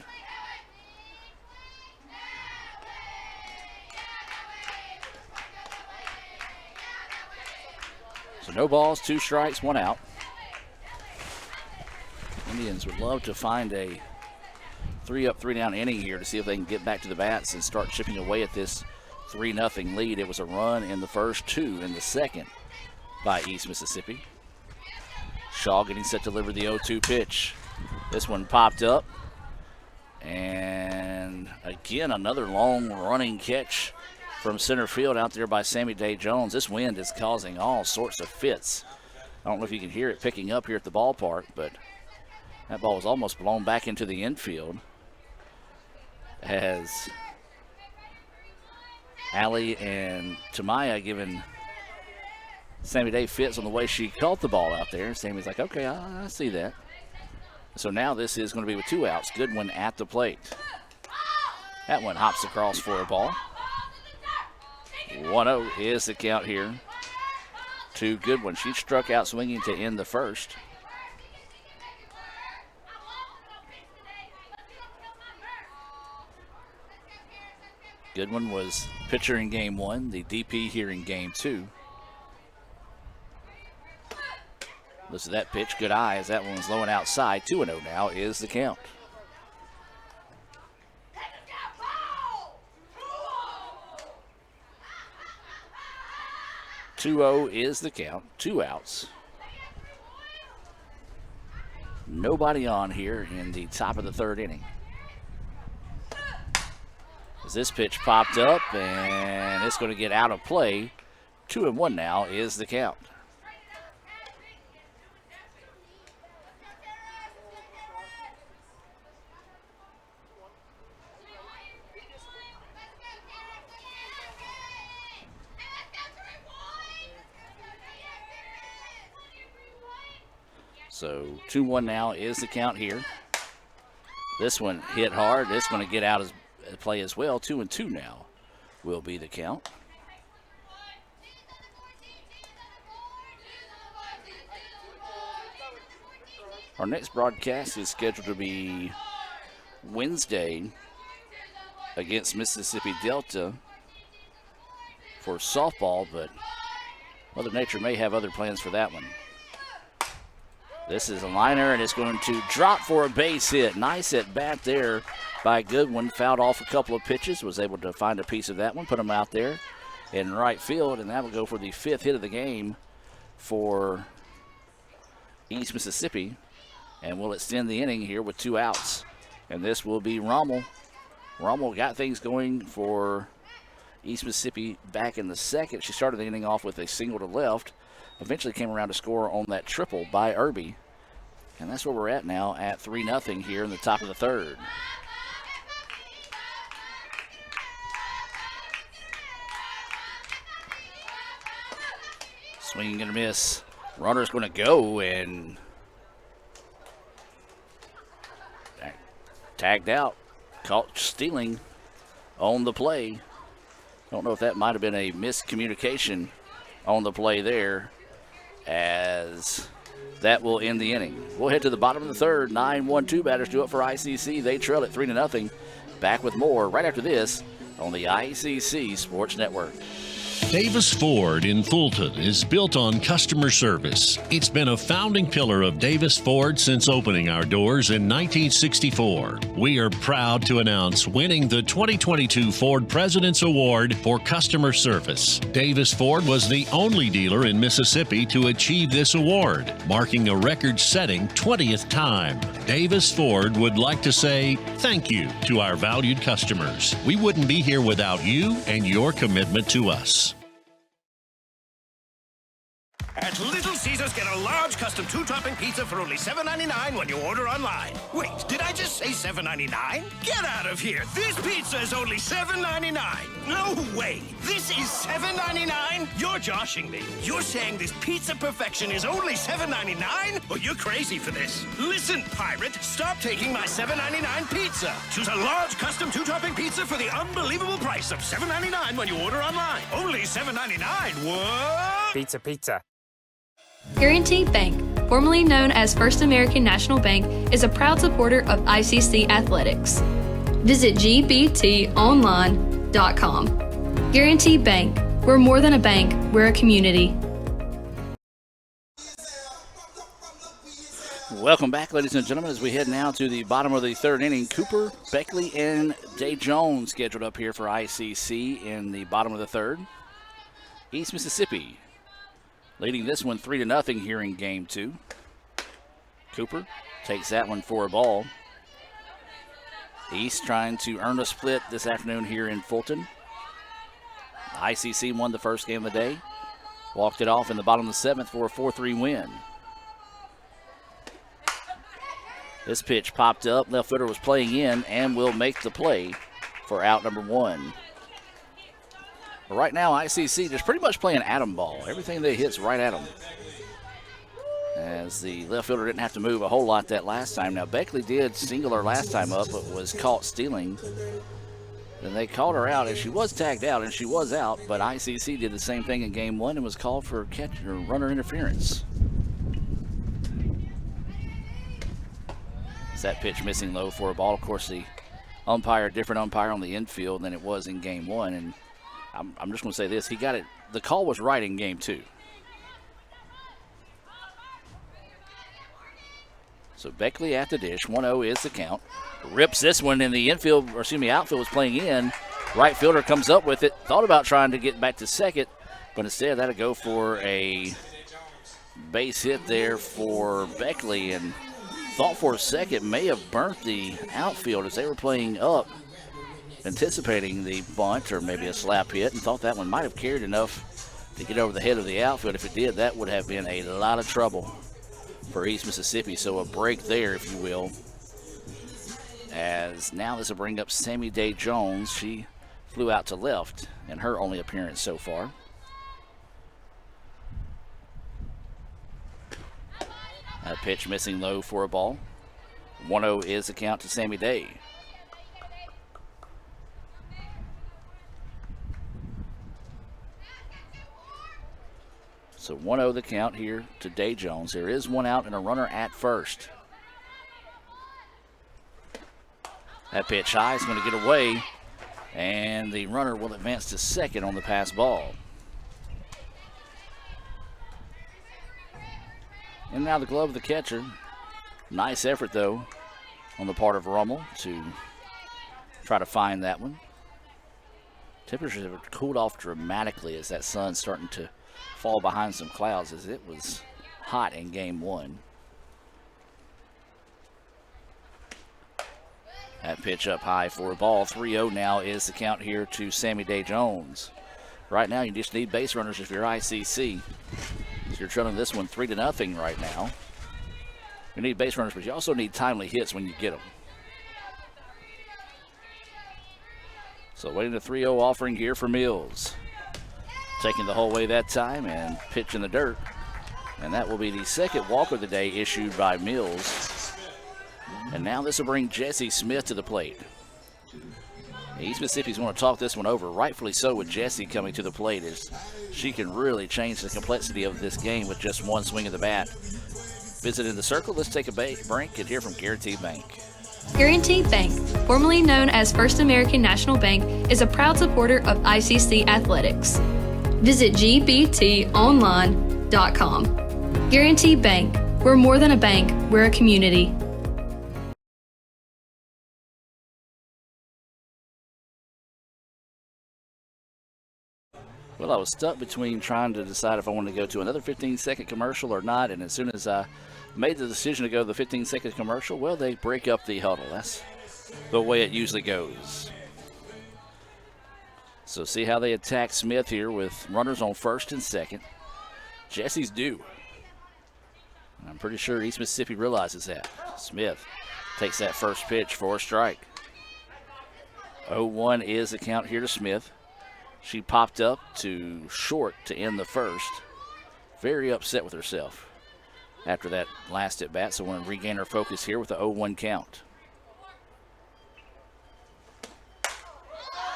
So no balls, 2 strikes, 1 out. Indians would love to find a 3-up, 3-down inning here to see if they can get back to the bats and start chipping away at this 3-0 lead. It was a run in the first, 2 in the second by East Mississippi. Shaw getting set to deliver the 0-2 pitch. This one popped up. And again, another long running catch from center field out there by Sammy Day Jones. This wind is causing all sorts of fits. I don't know if you can hear it picking up here at the ballpark, but that ball was almost blown back into the infield as Allie and Tamaya giving Sammy Day fits on the way she caught the ball out there. Sammy's like, okay, I see that. So now this is going to be with 2 outs. Goodwin at the plate. That one hops across for a ball. 1-0 is the count here to Goodwin. She struck out swinging to end the first. Goodwin was pitcher in Game 1, the DP here in Game 2. Listen to that pitch, good eye as that one was low and outside. 2-0 now is the count. Two-0 is the count, 2 outs. nobody on here in the top of the third inning. As this pitch popped up, and it's going to get out of play. 2-1 now is the count. So 2-1 now is the count here. This one hit hard. It's going to get out of play as well. 2-2 now will be the count. Our next broadcast is scheduled to be Wednesday against Mississippi Delta for softball, but Mother Nature may have other plans for that one. This is a liner, and it's going to drop for a base hit. Nice at bat there by Goodwin. Fouled off a couple of pitches, was able to find a piece of that one, put him out there in right field, and that will go for the 5th hit of the game for East Mississippi, and we'll extend the inning here with 2 outs. And this will be Rommel. Rommel got things going for East Mississippi back in the 2nd. She started the inning off with a single to left. Eventually came around to score on that triple by Irby. And that's where we're at now at 3-0 here in the top of the 3rd. Swing and a miss. Runner's going to go, and tagged out. Caught stealing on the play. Don't know if that might have been a miscommunication on the play there, as that will end the inning. We'll head to the bottom of the 3rd. 9-1-2 batters do it for ICC. They trail at 3-0. Back with more right after this on the ICC Sports Network. Davis Ford in Fulton is built on customer service. It's been a founding pillar of Davis Ford since opening our doors in 1964. We are proud to announce winning the 2022 Ford President's Award for Customer Service. Davis Ford was the only dealer in Mississippi to achieve this award, marking a record-setting 20th time. Davis Ford would like to say thank you to our valued customers. We wouldn't be here without you and your commitment to us. At Little Caesars, get a large custom 2-topping pizza for only $7.99 when you order online. Wait, did I just say $7.99? Get out of here. This pizza is only $7.99. No way. This is $7.99? You're joshing me. You're saying this pizza perfection is only $7.99? Well, you're crazy for this. Listen, pirate, stop taking my $7.99 pizza. Choose a large custom 2-topping pizza for the unbelievable price of $7.99 when you order online. Only $7.99. What? Pizza, pizza. Guaranty Bank, formerly known as First American National Bank, is a proud supporter of ICC athletics. Visit gbtonline.com. Guaranty Bank, we're more than a bank, we're a community. Welcome back, ladies and gentlemen, as we head now to the bottom of the 3rd inning. Cooper, Beckley, and Day Jones scheduled up here for ICC in the bottom of the 3rd. East Mississippi leading this one 3-0 here in game 2. Cooper takes that one for a ball. East trying to earn a split this afternoon here in Fulton. ICC won the first game of the day. Walked it off in the bottom of the 7th for a 4-3 win. This pitch popped up. Left footer was playing in and will make the play for out number 1. But right now, ICC just pretty much playing atom ball. Everything they hit's right at them. As the left fielder didn't have to move a whole lot that last time. Now, Beckley did single her last time up, but was caught stealing. Then they called her out, and she was tagged out, and she was out. But ICC did the same thing in game 1 and was called for catch or runner interference. Is that pitch missing low for a ball? Of course, the different umpire on the infield than it was in game 1, and I'm just going to say this. He got it. The call was right in game 2. So Beckley at the dish. 1-0 is the count. Rips this one in the outfield was playing in. Right fielder comes up with it. Thought about trying to get back to second, but instead that'll go for a base hit there for Beckley. And thought for a second may have burnt the outfield as they were playing up, anticipating the bunt or maybe a slap hit, and thought that one might have carried enough to get over the head of the outfield. If it did, that would have been a lot of trouble for East Mississippi. So a break there, if you will, as now this will bring up Sammy Day Jones. She flew out to left in her only appearance so far. That pitch missing low for a ball. 1-0 is the count to Sammy Day. So 1-0 the count here to Day Jones. There is one out and a runner at first. That pitch high is going to get away, and the runner will advance to second on the pass ball. And now the glove of the catcher. Nice effort, though, on the part of Rummel to try to find that one. Temperatures have cooled off dramatically as that sun's starting to fall behind some clouds, as it was hot in game one. That pitch up high for a ball. 3-0 now is the count here to Sammy Day Jones. Right now, you just need base runners if you're ICC. You're trailing this one 3-0 right now. You need base runners, but you also need timely hits when you get them. So waiting the 3-0 offering here for Mills. Taking the whole way that time and pitch in the dirt. And that will be the second walk of the day issued by Mills. And now this will bring Jesse Smith to the plate. East Mississippi's going to talk this one over, rightfully so, with Jessie coming to the plate, as she can really change the complexity of this game with just one swing of the bat. Visiting the circle, let's take a break and hear from Guaranty Bank. Guaranty Bank, formerly known as First American National Bank, is a proud supporter of ICC athletics. Visit gbtonline.com. Guaranty Bank, we're more than a bank, we're a community. Well, I was stuck between trying to decide if I wanted to go to another 15-second commercial or not, and as soon as I made the decision to go to the 15-second commercial, well, they break up the huddle. That's the way it usually goes. So see how they attack Smith here with runners on first and second. Jesse's due. I'm pretty sure East Mississippi realizes that. Smith takes that first pitch for a strike. 0-1 is the count here to Smith. She popped up to short to end the first. Very upset with herself after that last at bat, so want to regain her focus here with the 0-1 count.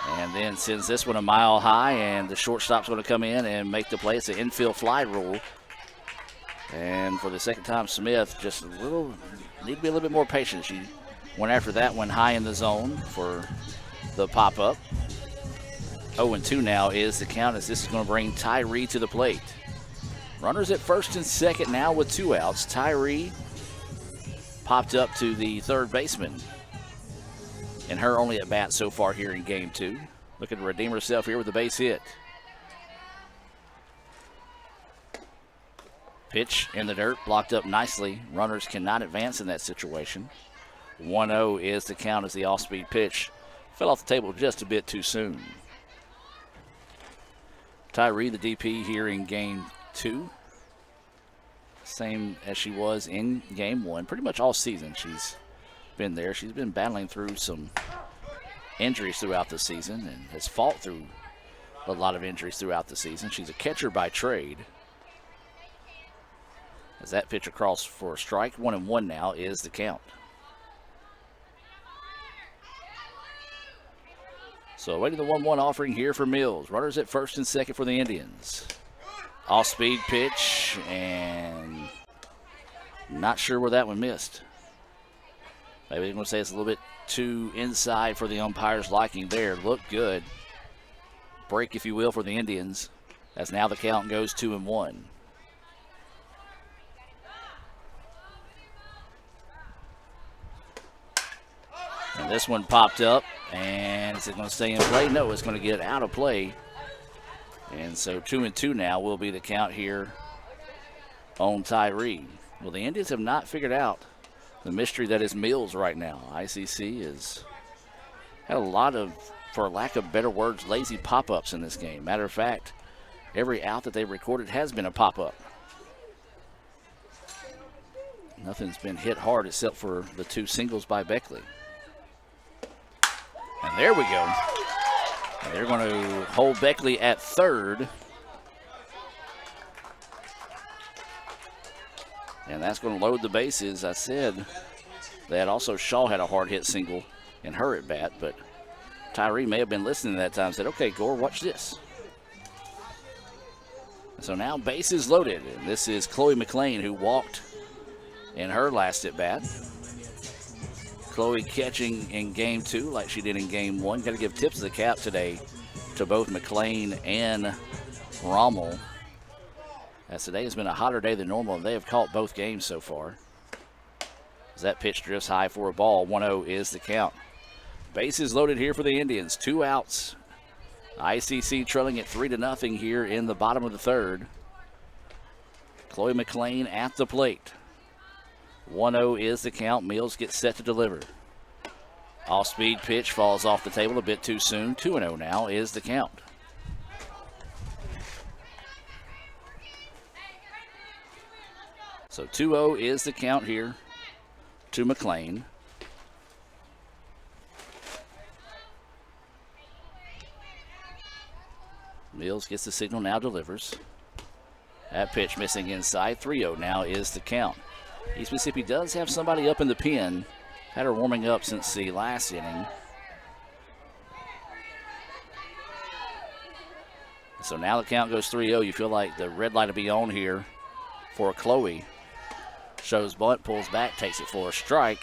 And then sends this one a mile high, and the shortstop's going to come in and make the play. It's an infield fly rule. And for the second time, Smith just need to be a little bit more patient. She went after that one high in the zone for the pop-up. 0-2 now is the count, as this is going to bring Tyree to the plate. Runners at first and second now with two outs. Tyree popped up to the third baseman, and her only at bat so far here in game two. Looking to redeem herself here with a base hit. Pitch in the dirt, blocked up nicely. Runners cannot advance in that situation. 1-0 is the count as the off-speed pitch fell off the table just a bit too soon. Tyree, the DP here in game two. Same as she was in game one. Pretty much all season she's been there. She's been battling through some injuries throughout the season and has fought through a lot of injuries throughout the season. She's a catcher by trade. As that pitch across for a strike, 1-1 now is the count. So awaiting the 1-1 offering here for Mills. Runners at first and second for the Indians. Off-speed pitch, and not sure where that one missed. Maybe I'm going to say it's a little bit too inside for the umpire's liking there. Looked good. Break, if you will, for the Indians, as now the count goes 2-1. And this one popped up, and is it going to stay in play? No, it's going to get out of play. And so 2-2 now will be the count here on Tyree. Well, the Indians have not figured out the mystery that is Mills right now. ICC has had a lot of, for lack of better words, lazy pop-ups in this game. Matter of fact, every out that they've recorded has been a pop-up. Nothing's been hit hard except for the 2 singles by Beckley. And there we go. And they're going to hold Beckley at third. And that's going to load the bases. I said that also Shaw had a hard hit single in her at bat, but Tyree may have been listening at that time and said, okay, Gore, watch this. So now bases loaded. And this is Chloe McLean, who walked in her last at bat. Chloe catching in game 2 like she did in game 1. Got to give tips of the cap today to both McLean and Rommel, as today has been a hotter day than normal, and they have caught both games so far. As that pitch drifts high for a ball, 1-0 is the count. Bases loaded here for the Indians. 2 outs. ICC trailing at 3-0 here in the bottom of the third. Chloe McLean at the plate. 1-0 is the count. Mills gets set to deliver. Off-speed pitch falls off the table a bit too soon. 2-0 now is the count. So 2-0 is the count here to McLean. Mills gets the signal, now delivers. That pitch missing inside. 3-0 now is the count. East Mississippi does have somebody up in the pen. Had her warming up since the last inning. So now the count goes 3-0. You feel like the red light will be on here for Chloe. Shows bunt, pulls back, takes it for a strike.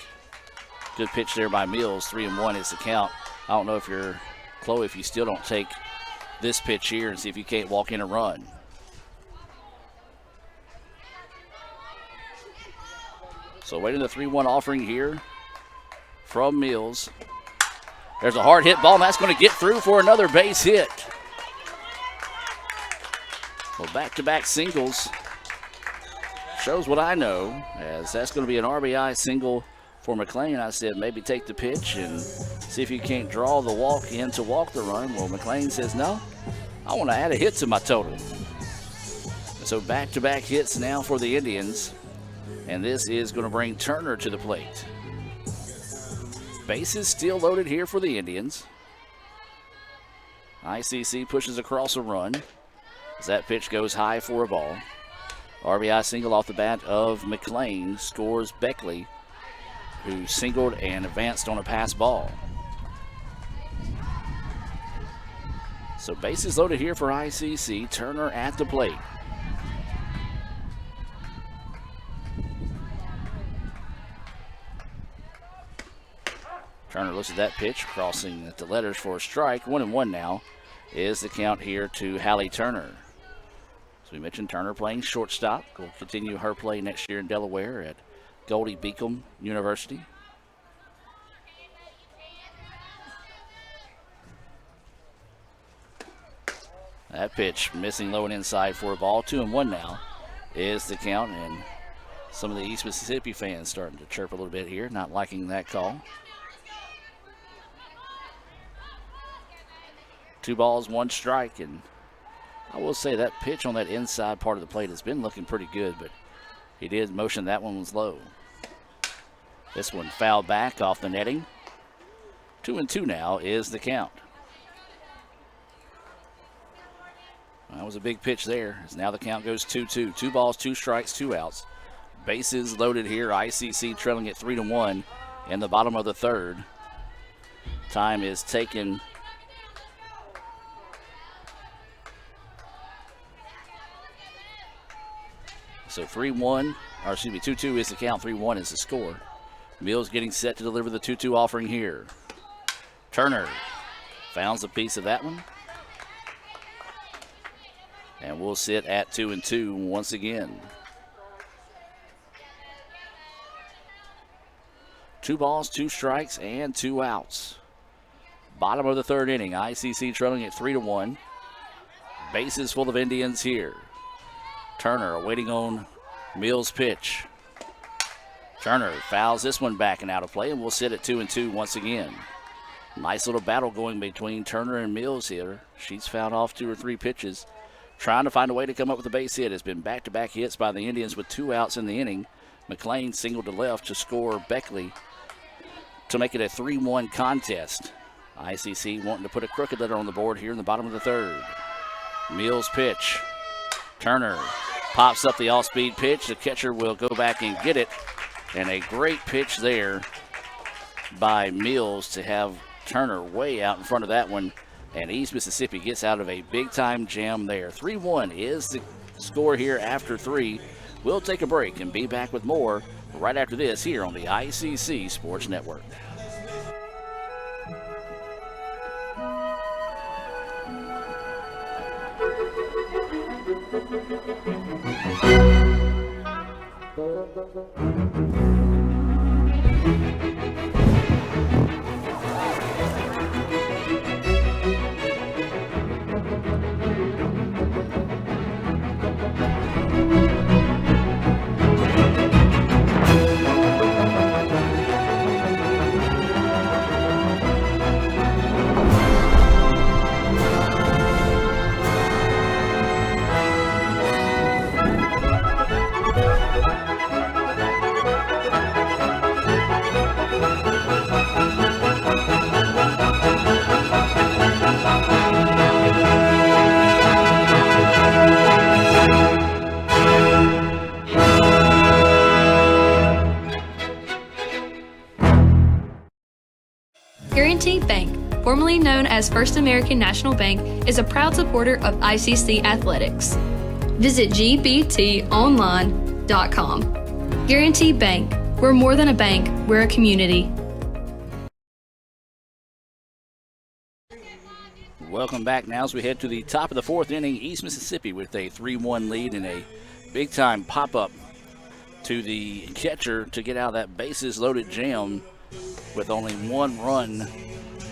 Good pitch there by Mills. 3-1 is the count. I don't know if you're Chloe, if you still don't take this pitch here and see if you can't walk in a run. So waiting the 3-1 offering here from Mills. There's a hard hit ball, and that's going to get through for another base hit. Well, back-to-back singles shows what I know, as that's going to be an RBI single for McLean. I said maybe take the pitch and see if you can't draw the walk in to walk the run. Well, McLean says, no, I want to add a hit to my total. So back-to-back hits now for the Indians, and this is going to bring Turner to the plate. Bases still loaded here for the Indians. ICC pushes across a run as that pitch goes high for a ball. RBI single off the bat of McLean scores Beckley, who singled and advanced on a pass ball. So bases loaded here for ICC. Turner at the plate. Turner looks at that pitch, crossing at the letters for a strike. 1-1 now is the count here to Hallie Turner. As we mentioned, Turner playing shortstop. Will continue her play next year in Delaware at Goldie Beacom University. That pitch missing low and inside for a ball. 2-1 now is the count, and some of the East Mississippi fans starting to chirp a little bit here, not liking that call. 2 balls, 1 strike, and I will say that pitch on that inside part of the plate has been looking pretty good, but he did motion that one was low. This one fouled back off the netting. 2-2 now is the count. That was a big pitch there, as now the count goes 2-2. 2 balls, 2 strikes, 2 outs. Bases loaded here. ICC trailing at 3-1 in the bottom of the third. Time is taken. So 3-1, or excuse me, 2-2 is the count, 3-1 is the score. Mills getting set to deliver the 2-2 offering here. Turner founds a piece of that one. And we'll sit at 2-2 once again. 2 balls, 2 strikes, and 2 outs. Bottom of the third inning, ICC trailing at 3-1. Bases full of Indians here. Turner waiting on Mills' pitch. Turner fouls this one back and out of play, and we'll sit at 2-2 once again. Nice little battle going between Turner and Mills here. She's fouled off 2 or 3 pitches, trying to find a way to come up with a base hit. It's been back-to-back hits by the Indians with 2 outs in the inning. McLean singled to left to score Beckley to make it a 3-1 contest. ICC wanting to put a crooked letter on the board here in the bottom of the 3rd. Mills pitch. Turner pops up the off-speed pitch. The catcher will go back and get it. And a great pitch there by Mills to have Turner way out in front of that one. And East Mississippi gets out of a big-time jam there. 3-1 is the score here after 3. We'll take a break and be back with more right after this here on the ICC Sports Network. Guaranty Bank, formerly known as First American National Bank, is a proud supporter of ICC athletics. Visit gbtonline.com. Guaranty Bank, we're more than a bank, we're a community. Welcome back now as we head to the top of the 4th inning. East Mississippi with a 3-1 lead and a big-time pop-up to the catcher to get out of that bases-loaded jam with only 1 run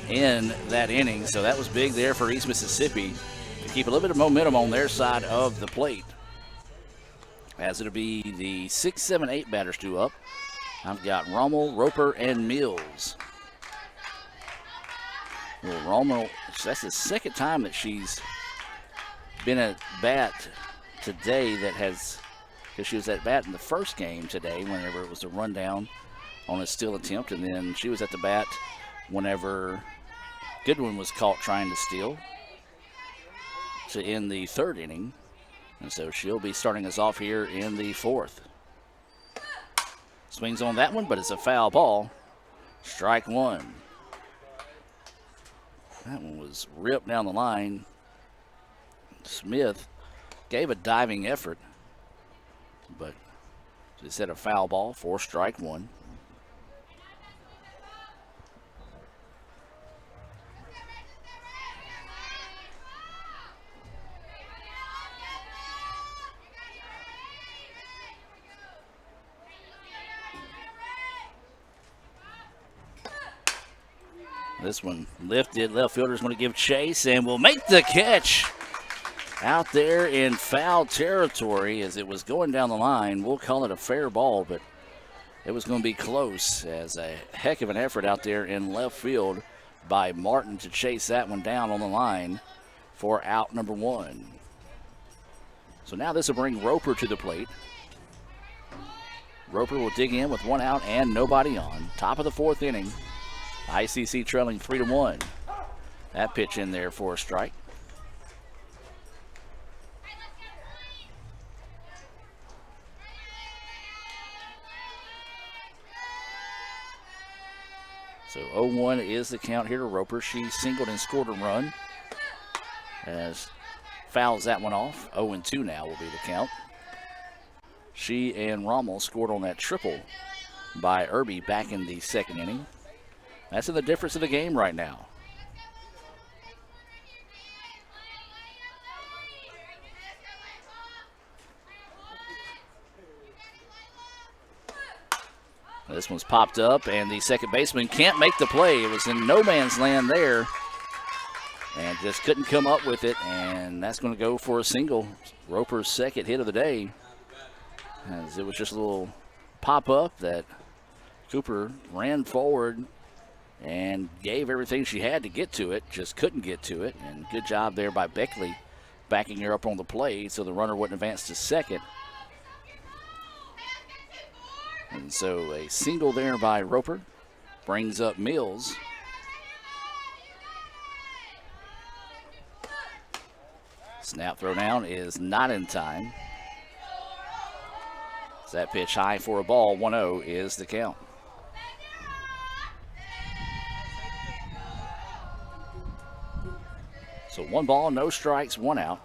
in that inning. So that was big there for East Mississippi to keep a little bit of momentum on their side of the plate. As it'll be the 6, 7, 8 batters due up. I've got Rommel, Roper, and Mills. Well, Rommel, that's the 2nd time that she's been at bat today that has, because she was at bat in the first game today whenever it was a rundown on a steal attempt, and then she was at the bat whenever Goodwin was caught trying to steal to end the 3rd inning. And so she'll be starting us off here in the 4th. Swings on that one, but it's a foul ball. Strike 1. That one was ripped down the line. Smith gave a diving effort, but just had a foul ball for strike 1. This one lifted. Left fielder's going to give chase and will make the catch out there in foul territory as it was going down the line. We'll call it a fair ball, but it was going to be close as a heck of an effort out there in left field by Martin to chase that one down on the line for out number 1. So now this will bring Roper to the plate. Roper will dig in with 1 out and nobody on. Top of the 4th inning. ICC trailing 3-1. That pitch in there for a strike. So 0-1 is the count here to Roper. She singled and scored a run as fouls that one off. 0-2 now will be the count. She and Rommel scored on that triple by Irby back in the 2nd inning. That's in the difference of the game right now. This one's popped up, and the second baseman can't make the play. It was in no man's land there, and just couldn't come up with it, and that's going to go for a single. Roper's 2nd hit of the day, as it was just a little pop up that Cooper ran forward and gave everything she had to get to it, just couldn't get to it. And good job there by Beckley backing her up on the play so the runner wouldn't advance to second. And so a single there by Roper brings up Mills. Snap throw down is not in time. As that pitch high for a ball, 1-0 is the count. So 1 ball, no strikes, 1 out.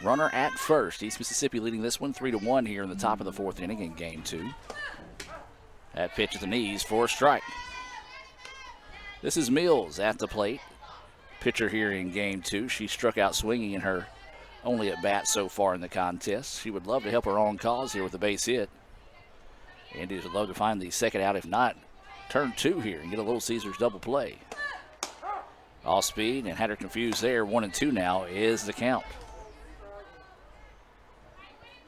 Runner at first. East Mississippi leading this one 3-1 here in the top of the 4th inning in game 2. That pitch at the knees for a strike. This is Mills at the plate. Pitcher here in game 2. She struck out swinging in her only at bat so far in the contest. She would love to help her own cause here with a base hit. Indians would love to find the second out, if not, turn 2 here and get a Little Caesars double play. Off speed and had her confused there. 1-2 now is the count.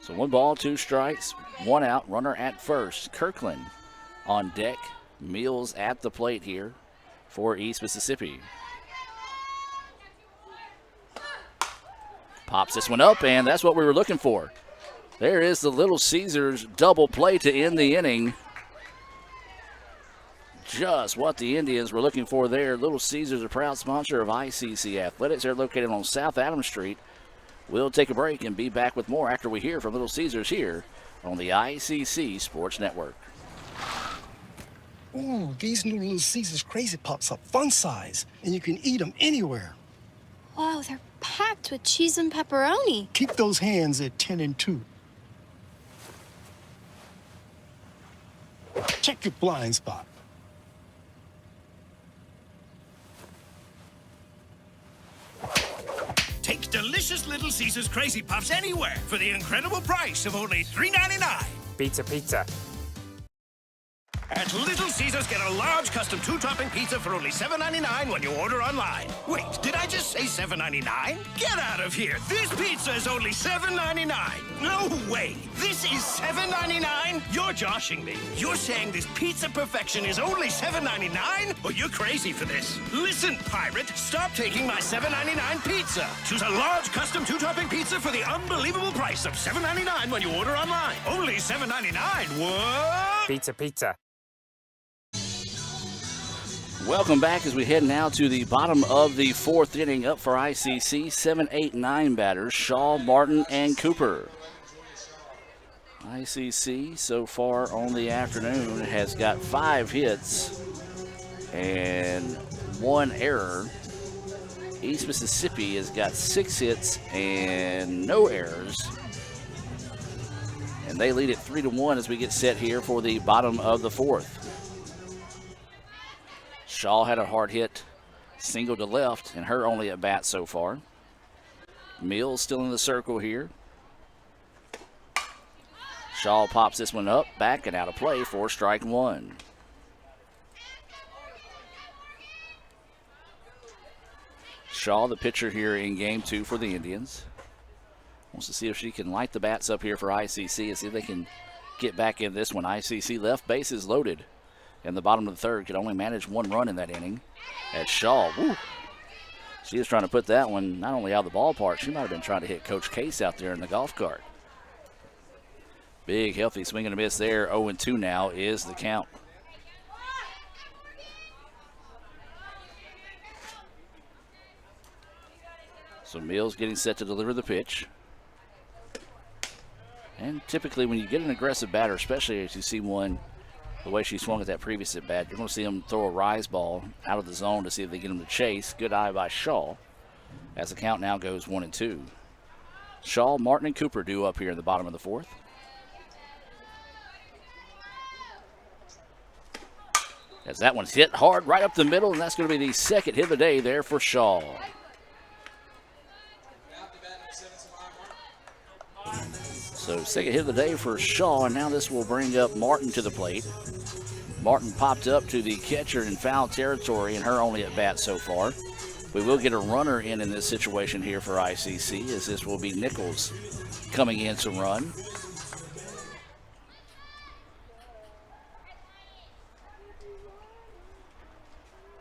So 1 ball, 2 strikes, 1 out. Runner at first. Kirkland on deck. Mills at the plate here for East Mississippi. Pops this one up, and that's what we were looking for. There is the Little Caesars double play to end the inning. Just what the Indians were looking for there. Little Caesars, a proud sponsor of ICC Athletics. They're located on South Adams Street. We'll take a break and be back with more after we hear from Little Caesars here on the ICC Sports Network. Ooh, these new Little Caesars Crazy Pops are fun size, and you can eat them anywhere. Wow, they're packed with cheese and pepperoni. Keep those hands at 10 and 2. Check your blind spot. Take delicious Little Caesars Crazy Puffs anywhere for the incredible price of only $3.99. Pizza, pizza. At Little Caesars, get a large custom 2-topping pizza for only $7.99 when you order online. Wait, did I just say $7.99? Get out of here. This pizza is only $7.99. No way. This is $7.99? You're joshing me. You're saying this pizza perfection is only $7.99? Oh, you're crazy for this. Listen, pirate, stop taking my $7.99 pizza. Choose a large custom 2-topping pizza for the unbelievable price of $7.99 when you order online. Only $7.99. What? Pizza, pizza. Welcome back as we head now to the bottom of the 4th inning. Up for ICC, 7, 8, 9 batters, Shaw, Martin, and Cooper. ICC so far on the afternoon has got 5 hits and 1 error. East Mississippi has got 6 hits and no errors. And they lead it 3-1 as we get set here for the bottom of the 4th. Shaw had a hard hit, single to left, and her only at bat so far. Mills still in the circle here. Shaw pops this one up, back and out of play for strike 1. Shaw, the pitcher here in game 2 for the Indians. Wants to see if she can light the bats up here for ICC and see if they can get back in this one. ICC left base is loaded. In the bottom of the 3rd, could only manage 1 run in that inning. As Shaw, woo, she was trying to put that one not only out of the ballpark, she might have been trying to hit Coach Case out there in the golf cart. Big, healthy swing and a miss there. 0-2 now is the count. So Mills getting set to deliver the pitch. And typically when you get an aggressive batter, especially as you see one the way she swung at that previous at bat, you're going to see them throw a rise ball out of the zone to see if they get him to chase. Good eye by Shaw as the count now goes 1-2. Shaw, Martin, and Cooper due up here in the bottom of the 4th. As that one's hit hard right up the middle, and that's going to be the 2nd hit of the day there for Shaw. So 2nd hit of the day for Shaw, and now this will bring up Martin to the plate. Martin popped up to the catcher in foul territory, and her only at bat so far. We will get a runner in this situation here for ICC, as this will be Nichols coming in to run.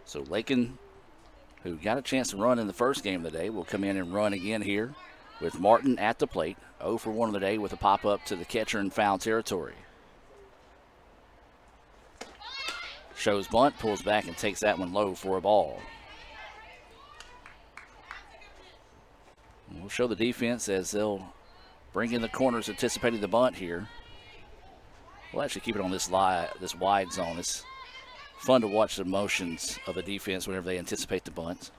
So Lakin, who got a chance to run in the first game of the day, will come in and run again here with Martin at the plate. 0 for 1 of the day with a pop-up to the catcher in foul territory. Shows bunt, pulls back and takes that one low for a ball. We'll show the defense as they'll bring in the corners anticipating the bunt here. We'll actually keep it on this wide zone. It's fun to watch the motions of the defense whenever they anticipate the bunt.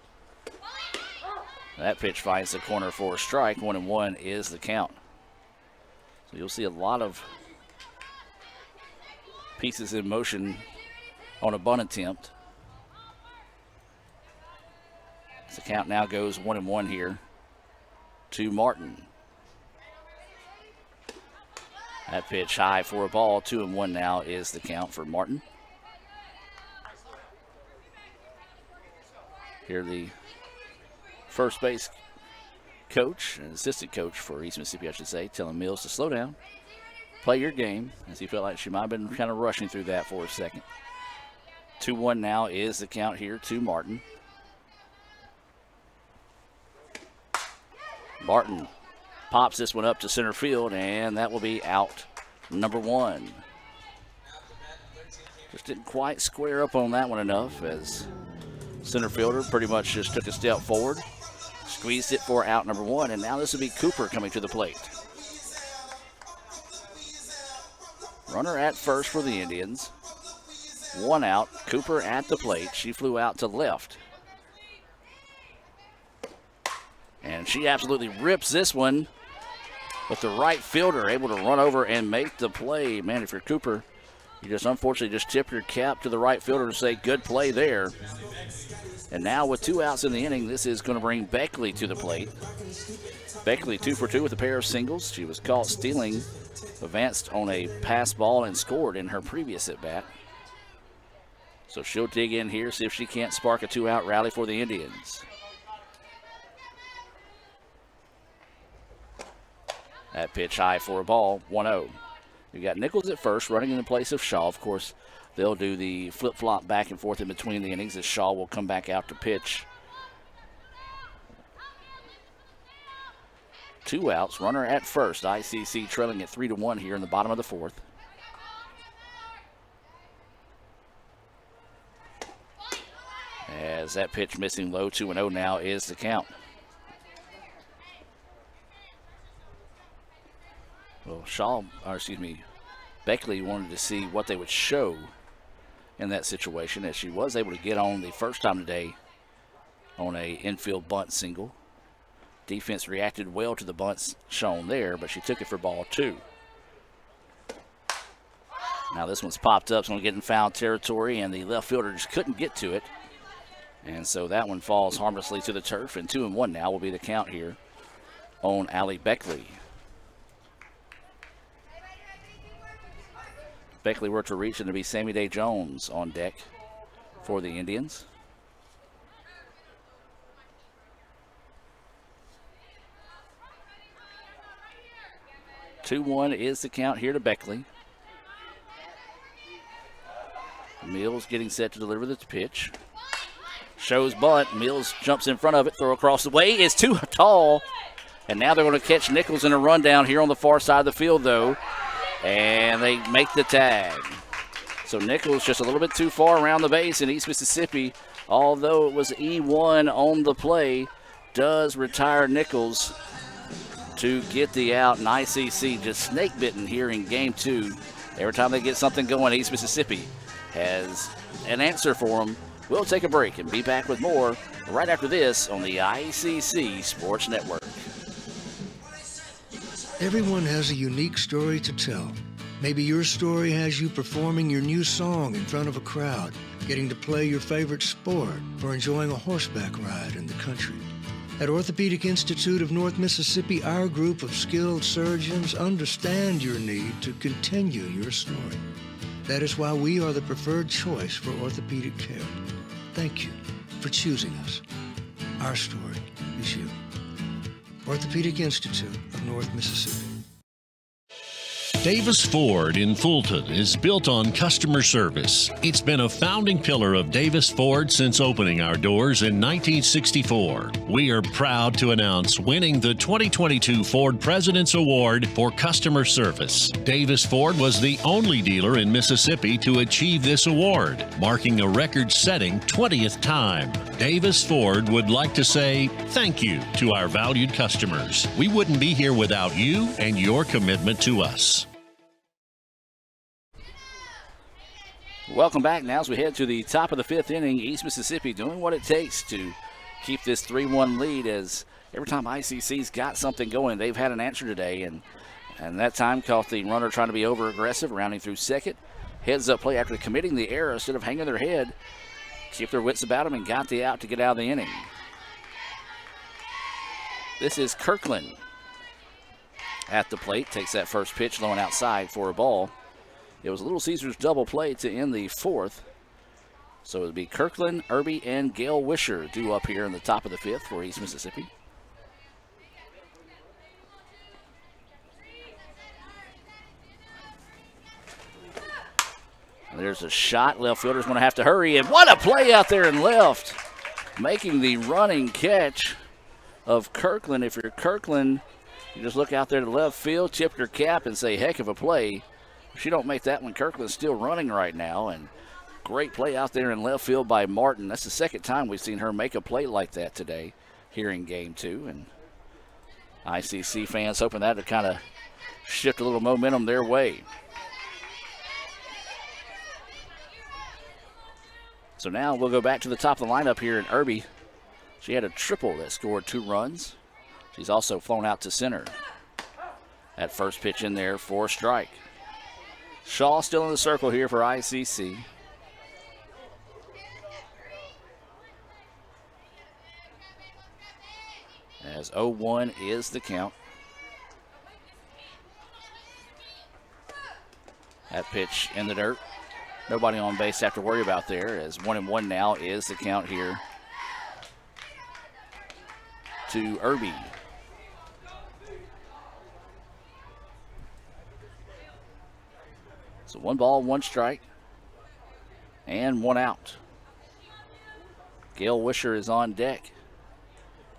That pitch finds the corner for a strike. 1-1 is the count. So you'll see a lot of pieces in motion on a bunt attempt. The count now goes 1-1 here to Martin. That pitch high for a ball. 2-1 now is the count for Martin. Here the first base coach and assistant coach for East Mississippi, I should say, telling Mills to slow down, play your game, as he felt like she might have been kind of rushing through that for a second. 2-1 now is the count here to Martin. Martin pops this one up to center field, and that will be out number 1. Just didn't quite square up on that one enough, as center fielder pretty much just took a step forward, squeezed it for out number 1, and now this will be Cooper coming to the plate. Runner at first for the Indians. 1 out, Cooper at the plate. She flew out to left. And she absolutely rips this one, with the right fielder able to run over and make the play. Man, if you're Cooper, you just unfortunately just tip your cap to the right fielder and say good play there. And now with 2 outs in the inning, this is going to bring Beckley to the plate. Beckley 2 for 2 with a pair of singles. She was caught stealing, advanced on a pass ball and scored in her previous at bat. So she'll dig in here, see if she can't spark a 2-out rally for the Indians. That pitch high for a ball, 1-0. You got Nichols at first, running in the place of Shaw. Of course, they'll do the flip-flop back and forth in between the innings as Shaw will come back out to pitch. 2 outs, runner at first. ICC trailing at 3-1 here in the bottom of the 4th. As that pitch missing low, 2-0 now is the count. Well, Beckley wanted to see what they would show in that situation, as she was able to get on the first time today on a infield bunt single. Defense reacted well to the bunts shown there, but she took it for ball 2. Now this one's popped up, it's going to get in foul territory, and the left fielder just couldn't get to it. And so that one falls harmlessly to the turf, and 2-1 now will be the count here on Allie Beckley. Beckley were to reach, and to be Sammy Day Jones on deck for the Indians. Two-1 is the count here to Beckley. Mills getting set to deliver the pitch. Shows bunt. Mills jumps in front of it. Throw across the way. It's too tall. And now they're going to catch Nichols in a rundown here on the far side of the field, though. And they make the tag. So Nichols just a little bit too far around the base in East Mississippi. Although it was E1 on the play, does retire Nichols to get the out. And ICC just snake bitten here in game 2. Every time they get something going, East Mississippi has an answer for them. We'll take a break and be back with more right after this on the ICC Sports Network. Everyone has a unique story to tell. Maybe your story has you performing your new song in front of a crowd, getting to play your favorite sport, or enjoying a horseback ride in the country. At Orthopedic Institute of North Mississippi, our group of skilled surgeons understand your need to continue your story. That is why we are the preferred choice for orthopedic care. Thank you for choosing us. Our story is you. Orthopedic Institute of North Mississippi. Davis Ford in Fulton is built on customer service. It's been a founding pillar of Davis Ford since opening our doors in 1964. We are proud to announce winning the 2022 Ford President's Award for Customer Service. Davis Ford was the only dealer in Mississippi to achieve this award, marking a record-setting 20th time. Davis Ford would like to say thank you to our valued customers. We wouldn't be here without you and your commitment to us. Welcome back now as we head to the top of the fifth inning. East Mississippi doing what it takes to keep this 3-1 lead, as every time ICC's got something going, they've had an answer today. And that time caught the runner trying to be over-aggressive, rounding through second. Heads-up play after committing the error. Instead of hanging their head, kept their wits about them and got the out to get out of the inning. This is Kirkland at the plate. Takes that first pitch, low and outside for a ball. It was Little Caesars double play to end the fourth. So it would be Kirkland, Irby, and Gail Wisher due up here in the top of the fifth for East Mississippi. There's a shot. Left fielder's going to have to hurry. And what a play out there in left. Making the running catch of Kirkland. If you're Kirkland, you just look out there to left field, tip your cap, and say, heck of a play. If you don't make that one, Kirkland's still running right now. And great play out there in left field by Martin. That's the second time we've seen her make a play like that today here in game two. And ICC fans hoping that to kind of shift a little momentum their way. So now we'll go back to the top of the lineup here in Irby. She had a triple that scored 2 runs. She's also flown out to center. That first pitch in there for a strike. Shaw still in the circle here for ICC. As 0-1 is the count. That pitch in the dirt. Nobody on base to have to worry about there, as 1-1 now is the count here to Irby. So 1 ball, 1 strike, and 1 out. Gail Wisher is on deck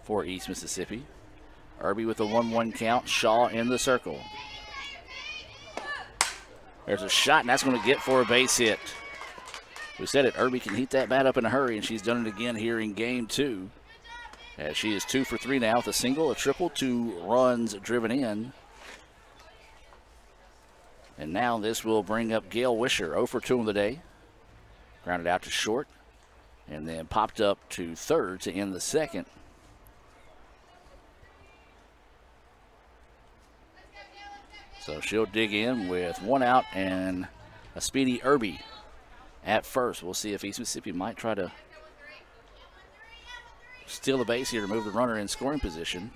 for East Mississippi. Irby with a 1-1 count. Shaw in the circle. There's a shot, and that's going to get for a base hit. We said it, Irby can heat that bat up in a hurry, and she's done it again here in game 2. As she is 2 for 3 now with a single, a triple, 2 runs driven in. And now this will bring up Gail Wisher, 0 for 2 on the day. Grounded out to short, and then popped up to third to end the second. So she'll dig in with 1 out and a speedy Irby at first. We'll see if East Mississippi might try to steal the base here to move the runner in scoring position.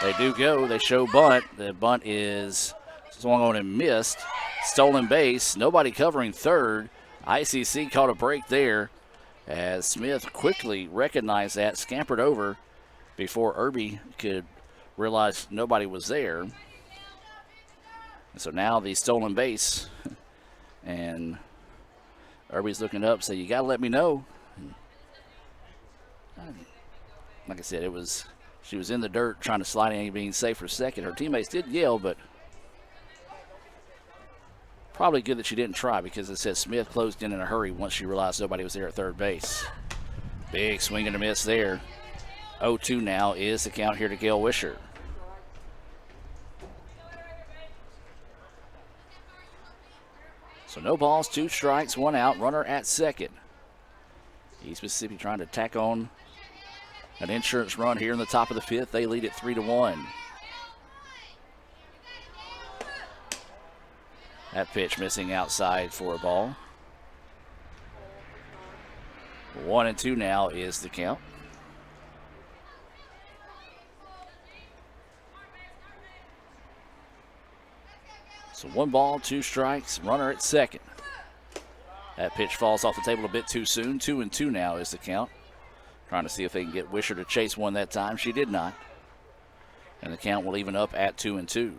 They do go. They show bunt. The bunt is swung on and missed. Stolen base. Nobody covering third. ICC caught a break there as Smith quickly recognized that, scampered over before Irby could realize nobody was there. And so now the stolen base, and Irby's looking up, saying, you got to let me know. Like I said, she was in the dirt trying to slide in, being safe for second. Her teammates did yell, but probably good that she didn't try, because it says Smith closed in a hurry once she realized nobody was there at third base. Big swing and a miss there. 0-2 now is the count here to Gail Wisher. So no balls, 2 strikes, 1 out, runner at second. East Mississippi trying to tack on an insurance run here in the top of the fifth. They lead it 3-1. That pitch missing outside for a ball. 1-2 now is the count. So 1 ball, 2 strikes, runner at second. That pitch falls off the table a bit too soon. 2-2 now is the count. Trying to see if they can get Wisher to chase one that time. She did not. And the count will even up at 2-2.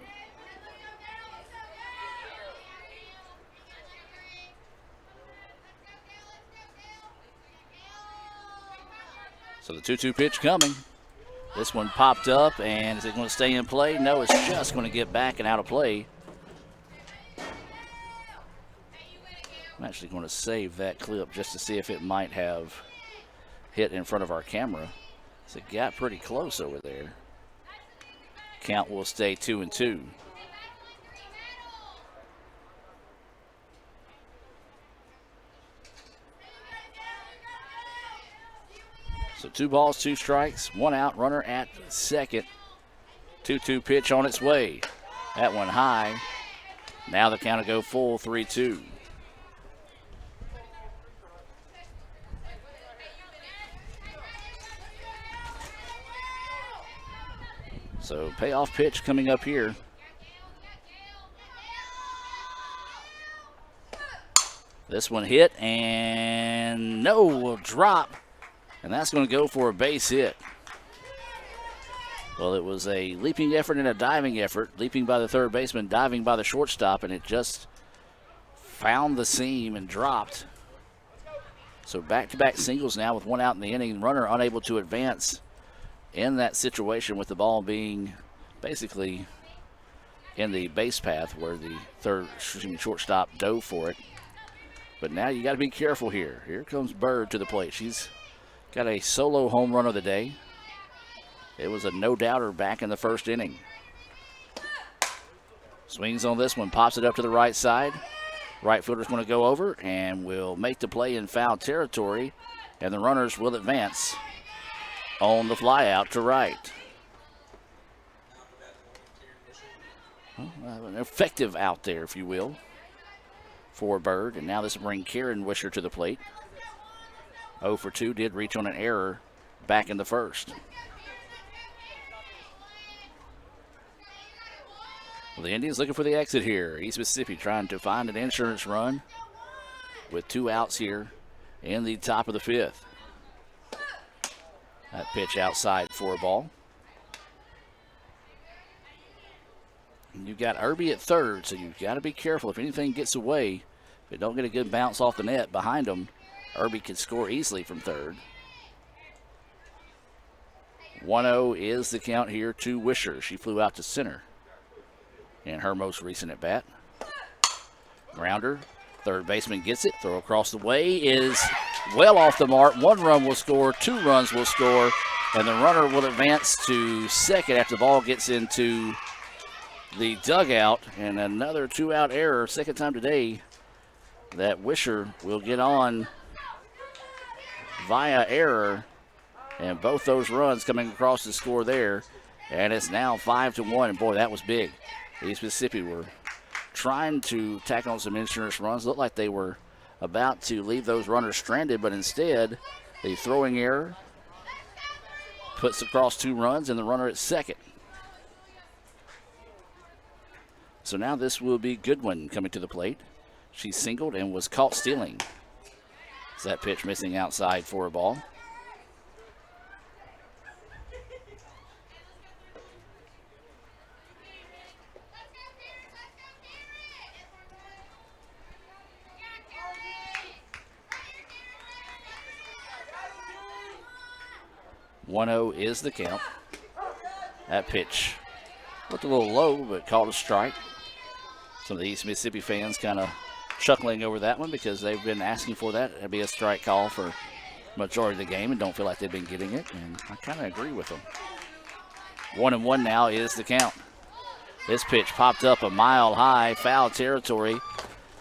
So the 2-2 pitch coming. This one popped up, and is it going to stay in play? No, it's just going to get back and out of play. I'm actually going to save that clip just to see if it might have hit in front of our camera. So it got pretty close over there. Count will stay 2-2. So 2 balls, 2 strikes, 1 out, runner at second. 2-2 pitch on its way. That one high. Now the count will go full, 3-2. So payoff pitch coming up here. This one hit, and no, will drop. And that's going to go for a base hit. Well, it was a leaping effort and a diving effort. Leaping by the third baseman, diving by the shortstop, and it just found the seam and dropped. So back-to-back singles now with 1 out in the inning. Runner unable to advance in that situation with the ball being basically in the base path where the shortstop dove for it. But now you got to be careful here. Here comes Bird to the plate. She's got a solo home run of the day. It was a no-doubter back in the first inning. Swings on this one, pops it up to the right side. Right fielder's going to go over and will make the play in foul territory, and the runners will advance on the fly out to right. Well, an effective out there, if you will, for Bird. And now this will bring Karen Wisher to the plate. 0 for 2, did reach on an error back in the first. Well, the Indians looking for the exit here. East Mississippi trying to find an insurance run with 2 outs here in the top of the 5th. That pitch outside for a ball. And you've got Irby at third, so you've got to be careful. If anything gets away, if it don't get a good bounce off the net behind them, Irby can score easily from third. 1-0 is the count here to Wisher. She flew out to center in her most recent at bat. Grounder, third baseman gets it. Throw across the way is well off the mark. 1 run will score, 2 runs will score, and the runner will advance to second after the ball gets into the dugout. And another 2-out error, second time today that Wisher will get on via error, and both those runs coming across the score there, and it's now 5-1. And boy, that was big. East Mississippi were trying to tack on some insurance runs. Looked like they were about to leave those runners stranded, but instead the throwing error puts across 2 runs and the runner at second. So now this will be Goodwin coming to the plate. She singled and was caught stealing. So that pitch missing outside for a ball. .0 is the count. That pitch looked a little low, but called a strike. Some of the East Mississippi fans kind of chuckling over that one because they've been asking for that. It'd be a strike call for majority of the game and don't feel like they've been getting it, and I kind of agree with them. 1-1 now is the count. This pitch popped up a mile high, foul territory,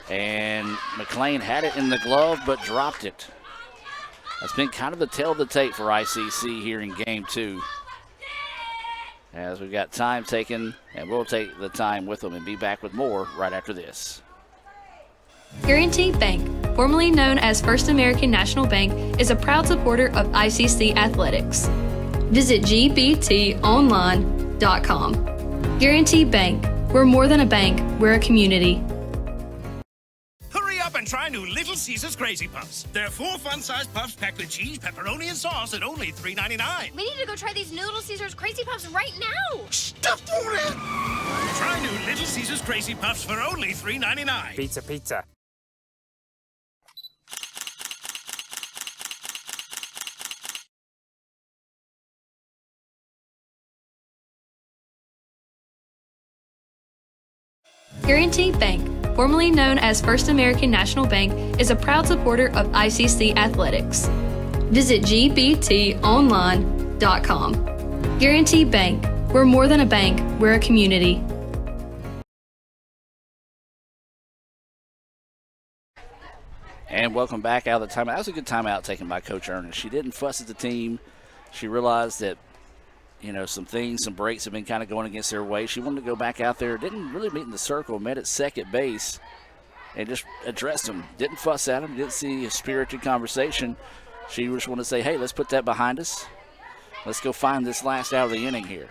and McLean had it in the glove but dropped it. That's been kind of the tale of the tape for ICC here in Game 2. As we've got time taken, and we'll take the time with them and be back with more right after this. Guaranty Bank, formerly known as First American National Bank, is a proud supporter of ICC athletics. Visit gbtonline.com. Guaranty Bank, we're more than a bank, we're a community. Hurry up and try new Little Caesars Crazy Puffs. They're 4 fun-sized puffs packed with cheese, pepperoni, and sauce at only $3.99. We need to go try these new Little Caesars Crazy Puffs right now. Stop doing it! Try new Little Caesars Crazy Puffs for only $3.99. Pizza. Guaranty Bank, formerly known as First American National Bank, is a proud supporter of ICC athletics. Visit gbtonline.com. Guaranty Bank. We're more than a bank, we're a community. And welcome back out of the timeout. That was a good timeout taken by Coach Ernest. She didn't fuss at the team. She realized that, some breaks have been kind of going against their way. She wanted to go back out there. Didn't really meet in the circle. Met at second base and just addressed them. Didn't fuss at them. Didn't see a spirited conversation. She just wanted to say, hey, let's put that behind us. Let's go find this last out of the inning here.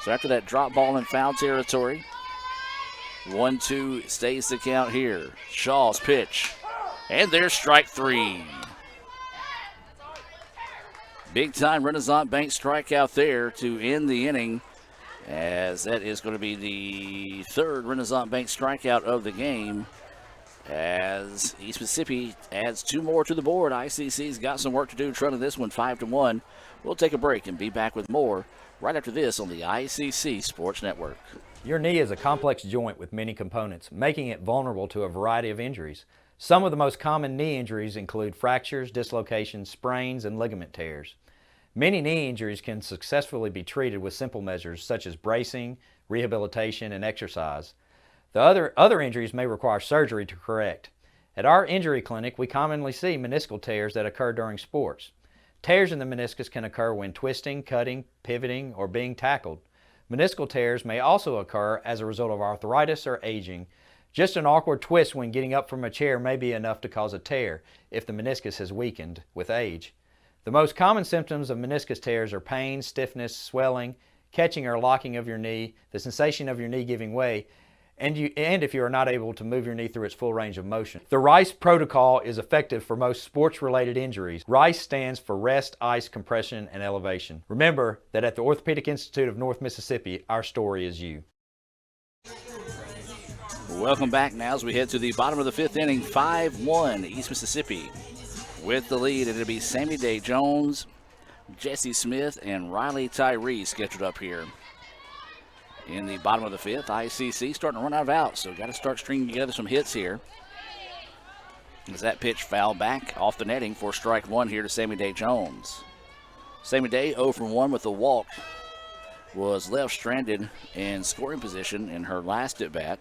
So after that drop ball in foul territory, 1-2 stays the count here. Shaw's pitch. And there's strike three. Big time Renaissance Bank strikeout there to end the inning, as that is going to be the third Renaissance Bank strikeout of the game, as East Mississippi adds 2 more to the board. ICC's got some work to do trying to this one 5-1. We'll take a break and be back with more right after this on the ICC Sports Network. Your knee is a complex joint with many components, making it vulnerable to a variety of injuries. Some of the most common knee injuries include fractures, dislocations, sprains, and ligament tears. Many knee injuries can successfully be treated with simple measures such as bracing, rehabilitation, and exercise. The other injuries may require surgery to correct. At our injury clinic, we commonly see meniscal tears that occur during sports. Tears in the meniscus can occur when twisting, cutting, pivoting, or being tackled. Meniscal tears may also occur as a result of arthritis or aging. Just an awkward twist when getting up from a chair may be enough to cause a tear if the meniscus has weakened with age. The most common symptoms of meniscus tears are pain, stiffness, swelling, catching or locking of your knee, the sensation of your knee giving way, and if you are not able to move your knee through its full range of motion. The RICE protocol is effective for most sports-related injuries. RICE stands for Rest, Ice, Compression, and Elevation. Remember that at the Orthopedic Institute of North Mississippi, our story is you. Welcome back now as we head to the bottom of the 5th inning, 5-1 East Mississippi. With the lead, it'll be Sammy Day Jones, Jesse Smith, and Riley Tyree scheduled up here. In the bottom of the 5th, ICC starting to run out of outs, so got to start stringing together some hits here. As that pitch fouled back off the netting for strike 1 here to Sammy Day Jones. Sammy Day 0 for 1 with a walk, was left stranded in scoring position in her last at bat.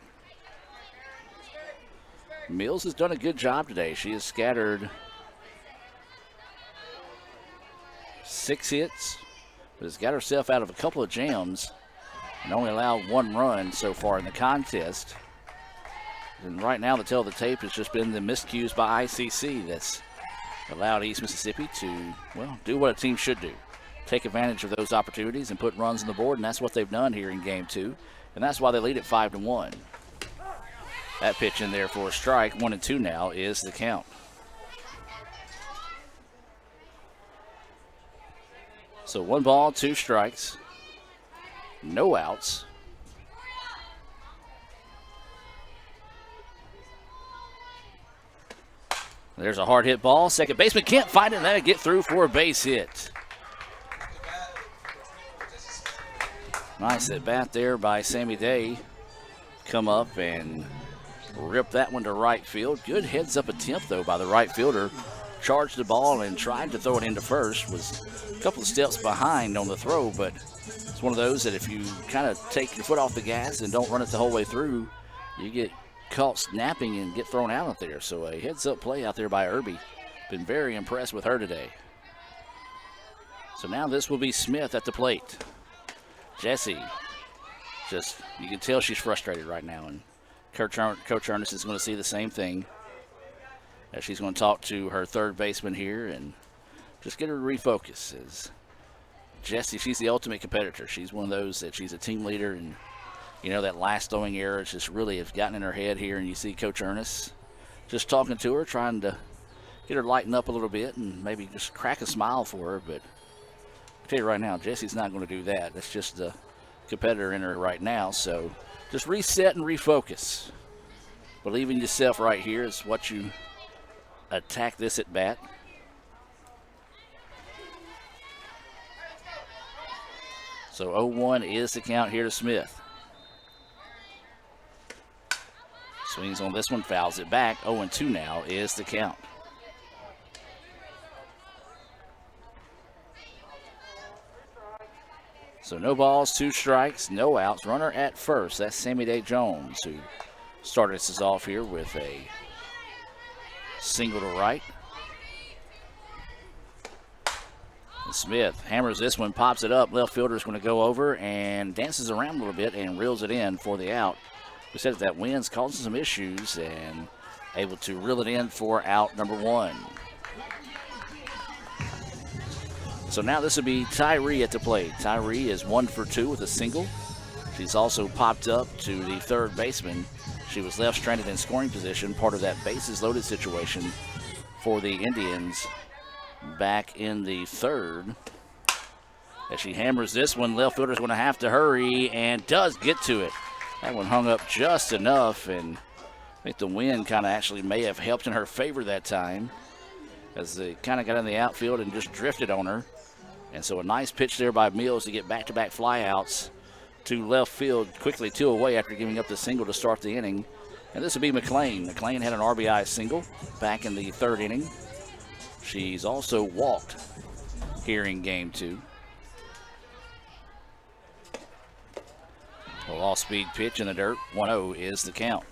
Mills has done a good job today. She has scattered 6 hits, but has got herself out of a couple of jams and only allowed 1 run so far in the contest. And right now, the tail of the tape has just been the miscues by ICC that's allowed East Mississippi to, do what a team should do. Take advantage of those opportunities and put runs on the board, and that's what they've done here in Game 2. And that's why they lead at 5-1. That pitch in there for a strike, 1-2 now is the count. So 1 ball, 2 strikes, no outs. There's a hard hit ball. Second baseman can't find it, and that'll get through for a base hit. Nice at bat there by Sammy Day. Come up and rip that one to right field. Good heads up attempt, though, by the right fielder. Charged the ball and tried to throw it into first. Was a couple of steps behind on the throw, but it's one of those that if you kind of take your foot off the gas and don't run it the whole way through, you get caught snapping and get thrown out there. So a heads-up play out there by Irby. Been very impressed with her today. So now this will be Smith at the plate. Jesse, you can tell she's frustrated right now, and Coach Ernest is going to see the same thing. As she's going to talk to her third baseman here and just get her to refocus. As Jessie, she's the ultimate competitor. She's one of those that she's a team leader, and that last throwing error just really has gotten in her head here. And you see Coach Ernest just talking to her, trying to get her lighten up a little bit and maybe just crack a smile for her. But I'll tell you right now, Jessie's not going to do that. That's just the competitor in her right now. So just reset and refocus. Believe in yourself right here is what you attack this at bat. So 0-1 is the count here to Smith. Swings on this one, fouls it back. 0-2 now is the count. So no balls, 2 strikes, no outs. Runner at first. That's Sammy Day Jones, who started us off here with a single to right. And Smith hammers this one, pops it up. Left fielder's going to go over and dances around a little bit and reels it in for the out. We said that wind's causing some issues and able to reel it in for out number 1. So now this will be Tyree at the plate. Tyree is 1 for 2 with a single. She's also popped up to the third baseman. She was left stranded in scoring position, part of that bases loaded situation for the Indians back in the third. As she hammers this one, left fielder's going to have to hurry and does get to it. That one hung up just enough, and I think the wind kind of actually may have helped in her favor that time as it kind of got in the outfield and just drifted on her. And so a nice pitch there by Mills to get back-to-back flyouts to left field, quickly 2 away after giving up the single to start the inning. And this would be McLean. McLean had an RBI single back in the third inning. She's also walked here in game 2. A off-speed pitch in the dirt. 1-0 is the count.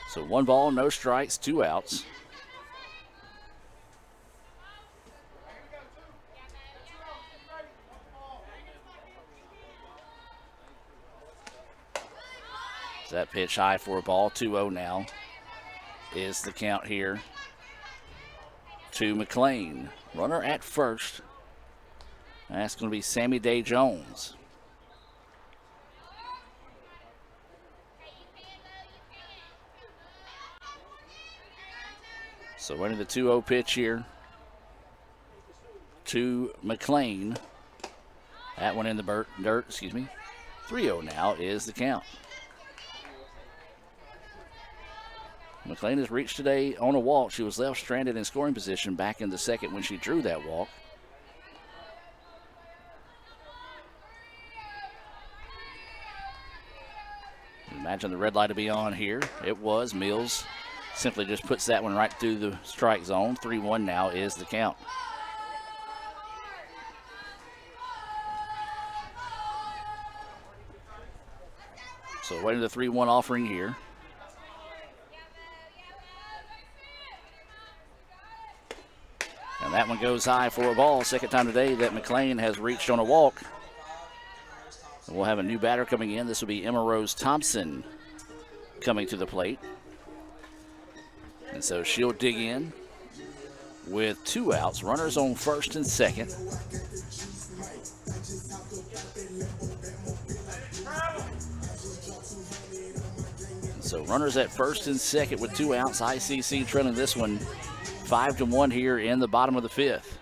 So 1 ball, no strikes, 2 outs. That pitch high for a ball. 2-0 now is the count here to McLean. Runner at first. That's going to be Sammy Day Jones. So running the 2-0 pitch here to McLean. That one in the dirt, excuse me. 3-0 now is the count. McLean has reached today on a walk. She was left stranded in scoring position back in the second when she drew that walk. Imagine the red light to be on here. It was. Mills simply just puts that one right through the strike zone. 3-1 now is the count. So waiting the 3-1 offering here. And that one goes high for a ball. Second time today that McLean has reached on a walk. And we'll have a new batter coming in. This will be Emma Rose Thompson coming to the plate. And so she'll dig in with 2 outs. Runners on first and second. So runners at first and second with 2 outs. ICC trailing this one 5-1 here in the bottom of the 5th.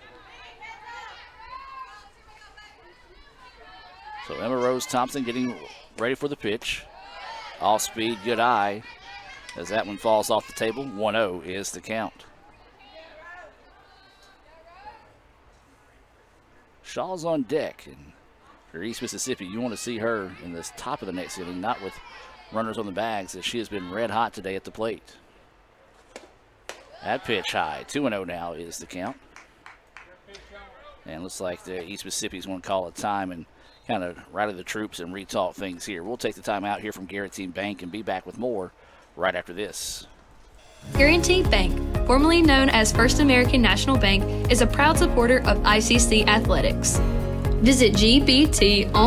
So Emma Rose Thompson getting ready for the pitch. Off speed, good eye. As that one falls off the table, 1-0 is the count. Shaw's on deck. And for East Mississippi, you want to see her in this top of the next inning, not with runners on the bags, as she has been red hot today at the plate. That pitch high, 2-0 now is the count. And looks like the East Mississippi's going to call a time and kind of rally the troops and retalk things here. We'll take the time out here from Guaranteed Bank and be back with more right after this. Guaranteed Bank, formerly known as First American National Bank, is a proud supporter of ICC athletics. Visit gbtonline.com.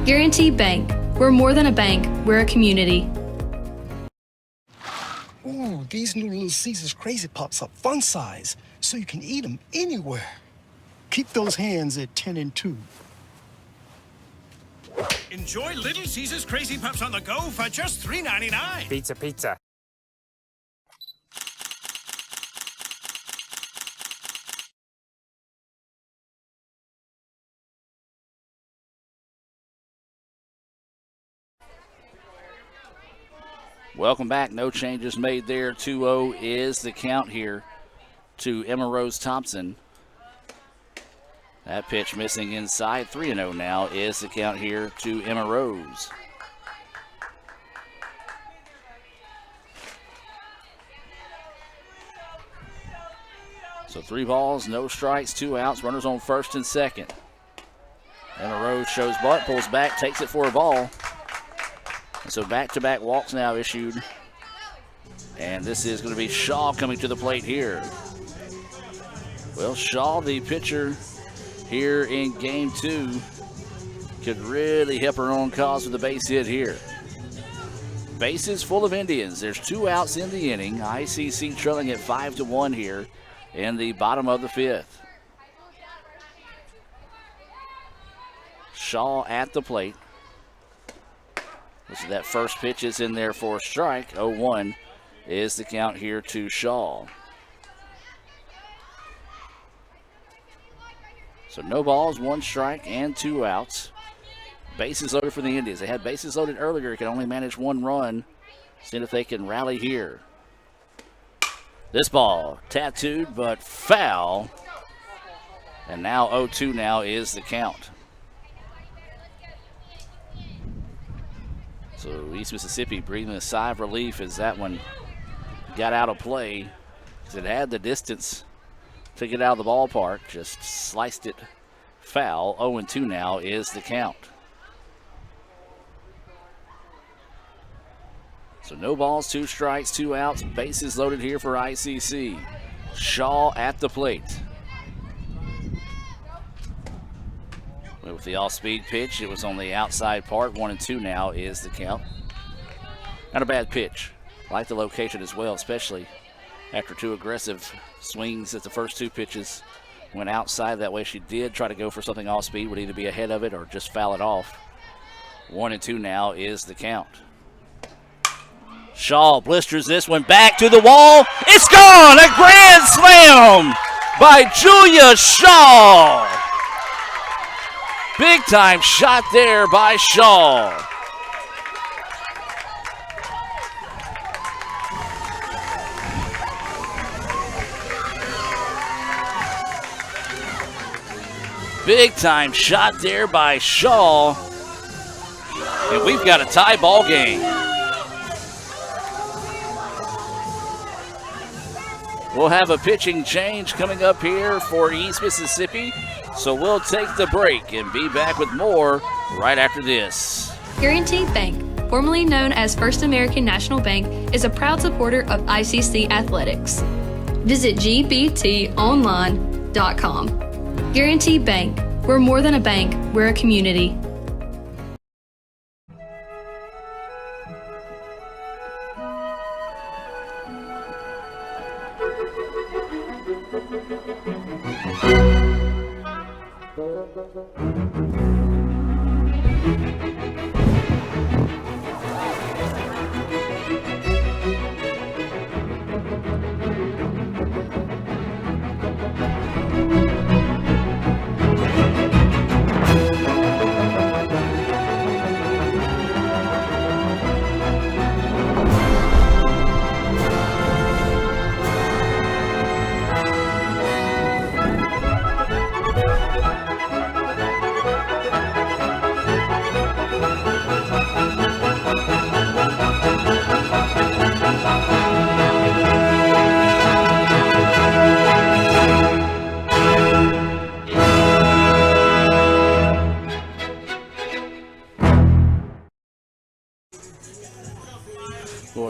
Guaranteed Bank, we're more than a bank, we're a community. Ooh, these new Little Caesars Crazy Pops are fun size, so you can eat them anywhere. Keep those hands at 10 and 2. Enjoy Little Caesars Crazy Pups on the go for just $3.99. Pizza, pizza. Welcome back. No changes made there. 2-0 is the count here to Emma Rose Thompson. That pitch missing inside. 3-0 now is the count here to Emma Rose. So 3 balls, no strikes, 2 outs. Runners on first and second. Emma Rose shows bunt, pulls back, takes it for a ball. And so back-to-back walks now issued. And this is going to be Shaw coming to the plate here. Well, Shaw, the pitcher here in game 2, could really help her own cause with a base hit here. Bases full of Indians. There's 2 outs in the inning. ICC trailing at 5-1 here in the bottom of the 5th. Shaw at the plate. So that first pitch is in there for a strike. 0-1 is the count here to Shaw. So no balls, 1 strike, and 2 outs. Bases loaded for the Indians. They had bases loaded earlier. Could only manage 1 run. Seeing if they can rally here. This ball tattooed but foul. And now 0-2 now is the count. So East Mississippi breathing a sigh of relief as that one got out of play. Because it had the distance to get out of the ballpark. Just sliced it foul. 0-2 now is the count. So no balls, 2 strikes, 2 outs. Bases loaded here for ICC. Shaw at the plate. With the off-speed pitch, it was on the outside part. 1-2 now is the count. Not a bad pitch. Like the location as well, especially after 2 aggressive swings at the first 2 pitches. Went outside. That way she did try to go for something off-speed. Would either be ahead of it or just foul it off. 1-2 now is the count. Shaw blisters this one back to the wall. It's gone! A grand slam by Julia Shaw. Big time shot there by Shaw. Big time shot there by Shaw. And we've got a tie ball game. We'll have a pitching change coming up here for East Mississippi. So we'll take the break and be back with more right after this. Guaranty Bank, formerly known as First American National Bank, is a proud supporter of ICC athletics. Visit gbtonline.com. Guaranty Bank, we're more than a bank, we're a community.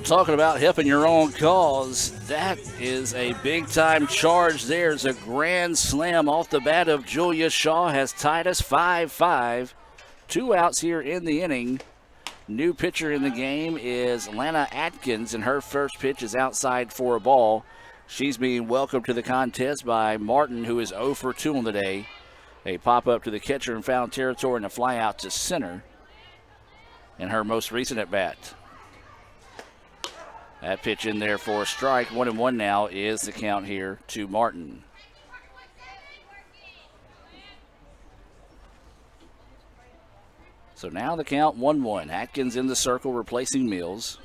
Talking about helping your own cause, that is a big-time charge. There's a grand slam off the bat of Julia Shaw, has tied us 5-5. 2 outs here in the inning. New pitcher in the game is Lana Atkins, and her first pitch is outside for a ball. She's being welcomed to the contest by Martin, who is 0 for 2 on the day. A pop-up to the catcher in foul territory and a fly out to center in her most recent at-bat. That pitch in there for a strike. 1-1 now is the count here to Martin. So now the count 1-1. Atkins in the circle replacing Mills.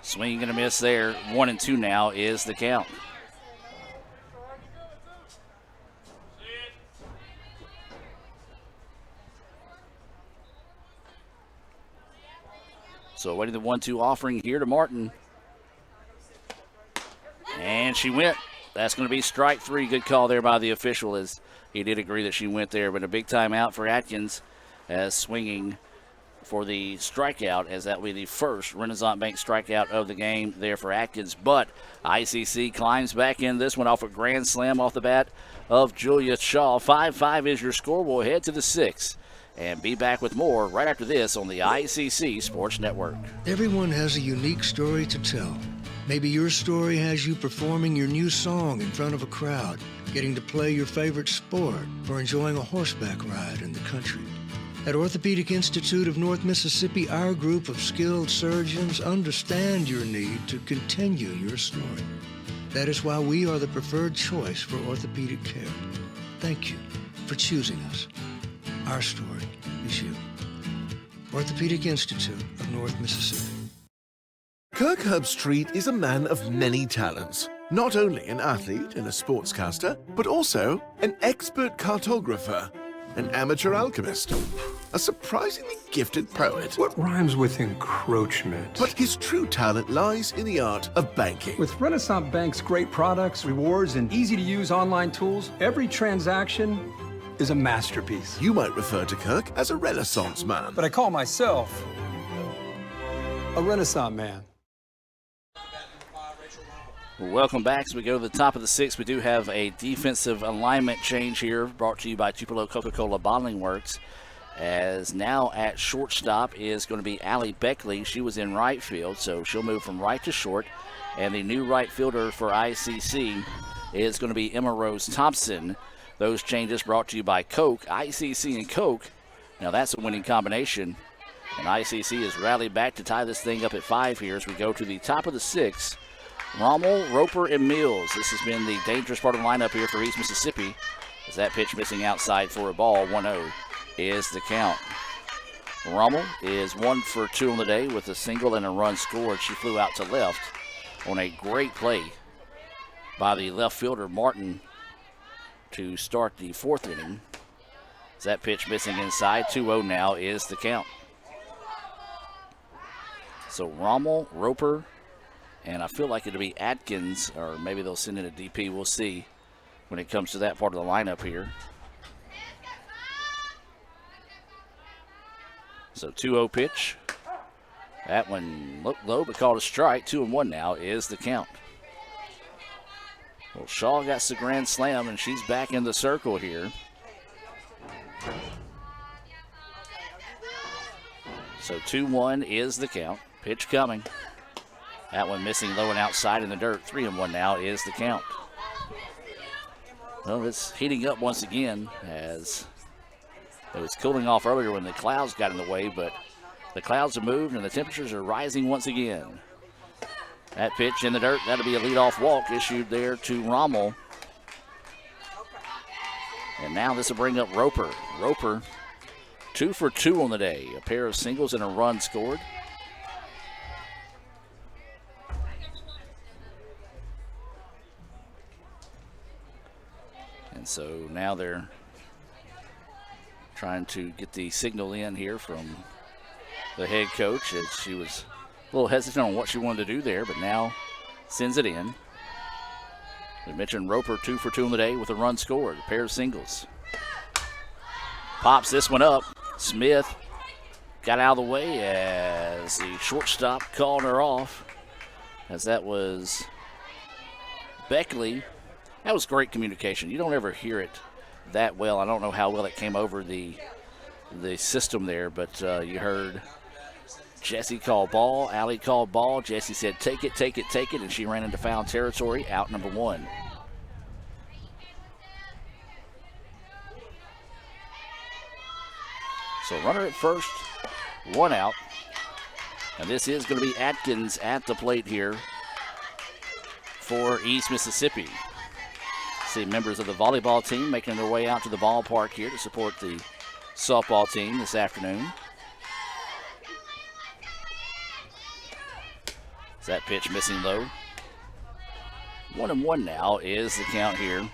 Swing and a miss there. 1-2 now is the count. So awaiting the 1-2 offering here to Martin. And she went. That's going to be strike 3. Good call there by the official, as he did agree that she went there. But a big timeout for Atkins, as swinging for the strikeout, as that will be the first Renaissance Bank strikeout of the game there for Atkins. But ICC climbs back in this one off a grand slam off the bat of Julia Shaw. 5-5 is your score. We'll head to the 6th and be back with more right after this on the ICC Sports Network. Everyone has a unique story to tell. Maybe your story has you performing your new song in front of a crowd, getting to play your favorite sport, or enjoying a horseback ride in the country. At Orthopedic Institute of North Mississippi, our group of skilled surgeons understand your need to continue your story. That is why we are the preferred choice for orthopedic care. Thank you for choosing us. Our story is you. Orthopedic Institute of North Mississippi. Kirk Herbstreit is a man of many talents. Not only an athlete and a sportscaster, but also an expert cartographer, an amateur alchemist, a surprisingly gifted poet. What rhymes with encroachment? But his true talent lies in the art of banking. With Renaissance Bank's great products, rewards, and easy-to-use online tools, every transaction is a masterpiece. You might refer to Kirk as a Renaissance man. But I call myself a Renaissance man. Welcome back. As we go to the top of the 6th, we do have a defensive alignment change here, brought to you by Tupelo Coca-Cola Bottling Works. As now at shortstop is going to be Allie Beckley. She was in right field, so she'll move from right to short. And the new right fielder for ICC is going to be Emma Rose Thompson. Those changes brought to you by Coke. ICC and Coke, now that's a winning combination. And ICC has rallied back to tie this thing up at 5 here as we go to the top of the 6th. Rommel, Roper, and Mills. This has been the dangerous part of the lineup here for East Mississippi. As that pitch missing outside for a ball, 1-0 is the count. Rommel is 1 for 2 on the day with a single and a run scored. She flew out to left on a great play by the left fielder, Martin, to start the 4th inning. As that pitch missing inside, 2-0 now is the count. So Rommel, Roper, and I feel like it'll be Atkins, or maybe they'll send in a DP. We'll see when it comes to that part of the lineup here. So 2-0 pitch. That one looked low but called a strike. 2-1 now is the count. Well, Shaw got the grand slam, and she's back in the circle here. So 2-1 is the count. Pitch coming. That one missing low and outside in the dirt. 3-1 now is the count. Well, it's heating up once again, as it was cooling off earlier when the clouds got in the way, but the clouds have moved and the temperatures are rising once again. That pitch in the dirt, that'll be a leadoff walk issued there to Rommel. And now this will bring up Roper. Roper, 2 for 2 on the day. A pair of singles and a run scored. And so now they're trying to get the signal in here from the head coach, as she was a little hesitant on what she wanted to do there, but now sends it in. We mentioned Roper 2 for 2 on the day with a run scored, a pair of singles. Pops this one up. Smith got out of the way as the shortstop called her off, as that was Beckley. That was great communication. You don't ever hear it that well. I don't know how well it came over the system there, but you heard Jesse call ball, Allie called ball. Jesse said, take it, take it, take it, and she ran into foul territory, out number 1. So runner at first, 1 out. And this is going to be Atkins at the plate here for East Mississippi. See members of the volleyball team making their way out to the ballpark here to support the softball team this afternoon. That pitch missing low. 1-1 now is the count here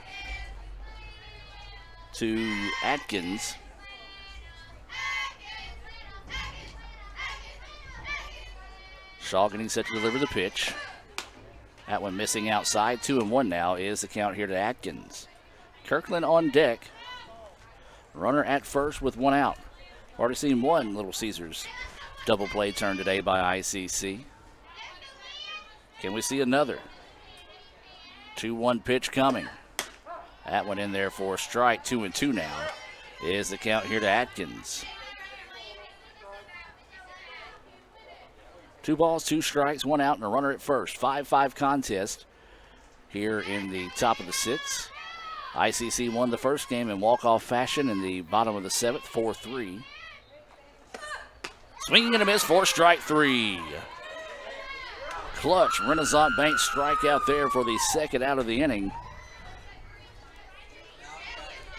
to Atkins. Shaw getting set to deliver the pitch. That one missing outside. 2-1 now is the count here to Atkins. Kirkland on deck. Runner at first with one out. Already seen one Little Caesars double play turn today by ICC. Can we see another? 2-1 pitch coming. That one in there for a strike. 2-2 now is the count here to Atkins. 2 balls, 2 strikes, 1 out, and a runner at first. 5-5 contest here in the top of the 6th. ICC won the first game in walk-off fashion in the bottom of the 7th, 4-3. Swinging and a miss for strike 3. Clutch Renaissance Bank strikeout there for the second out of the inning.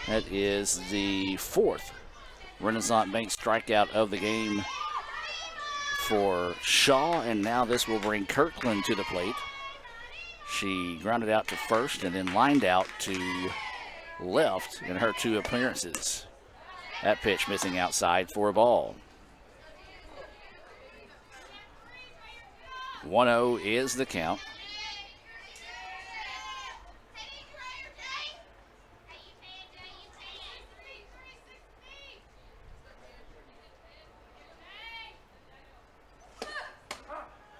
That is the 4th Renaissance Bank strikeout of the game for Shaw, and now this will bring Kirkland to the plate. She grounded out to first and then lined out to left in her 2 appearances. That pitch missing outside for a ball. 1-0 is the count.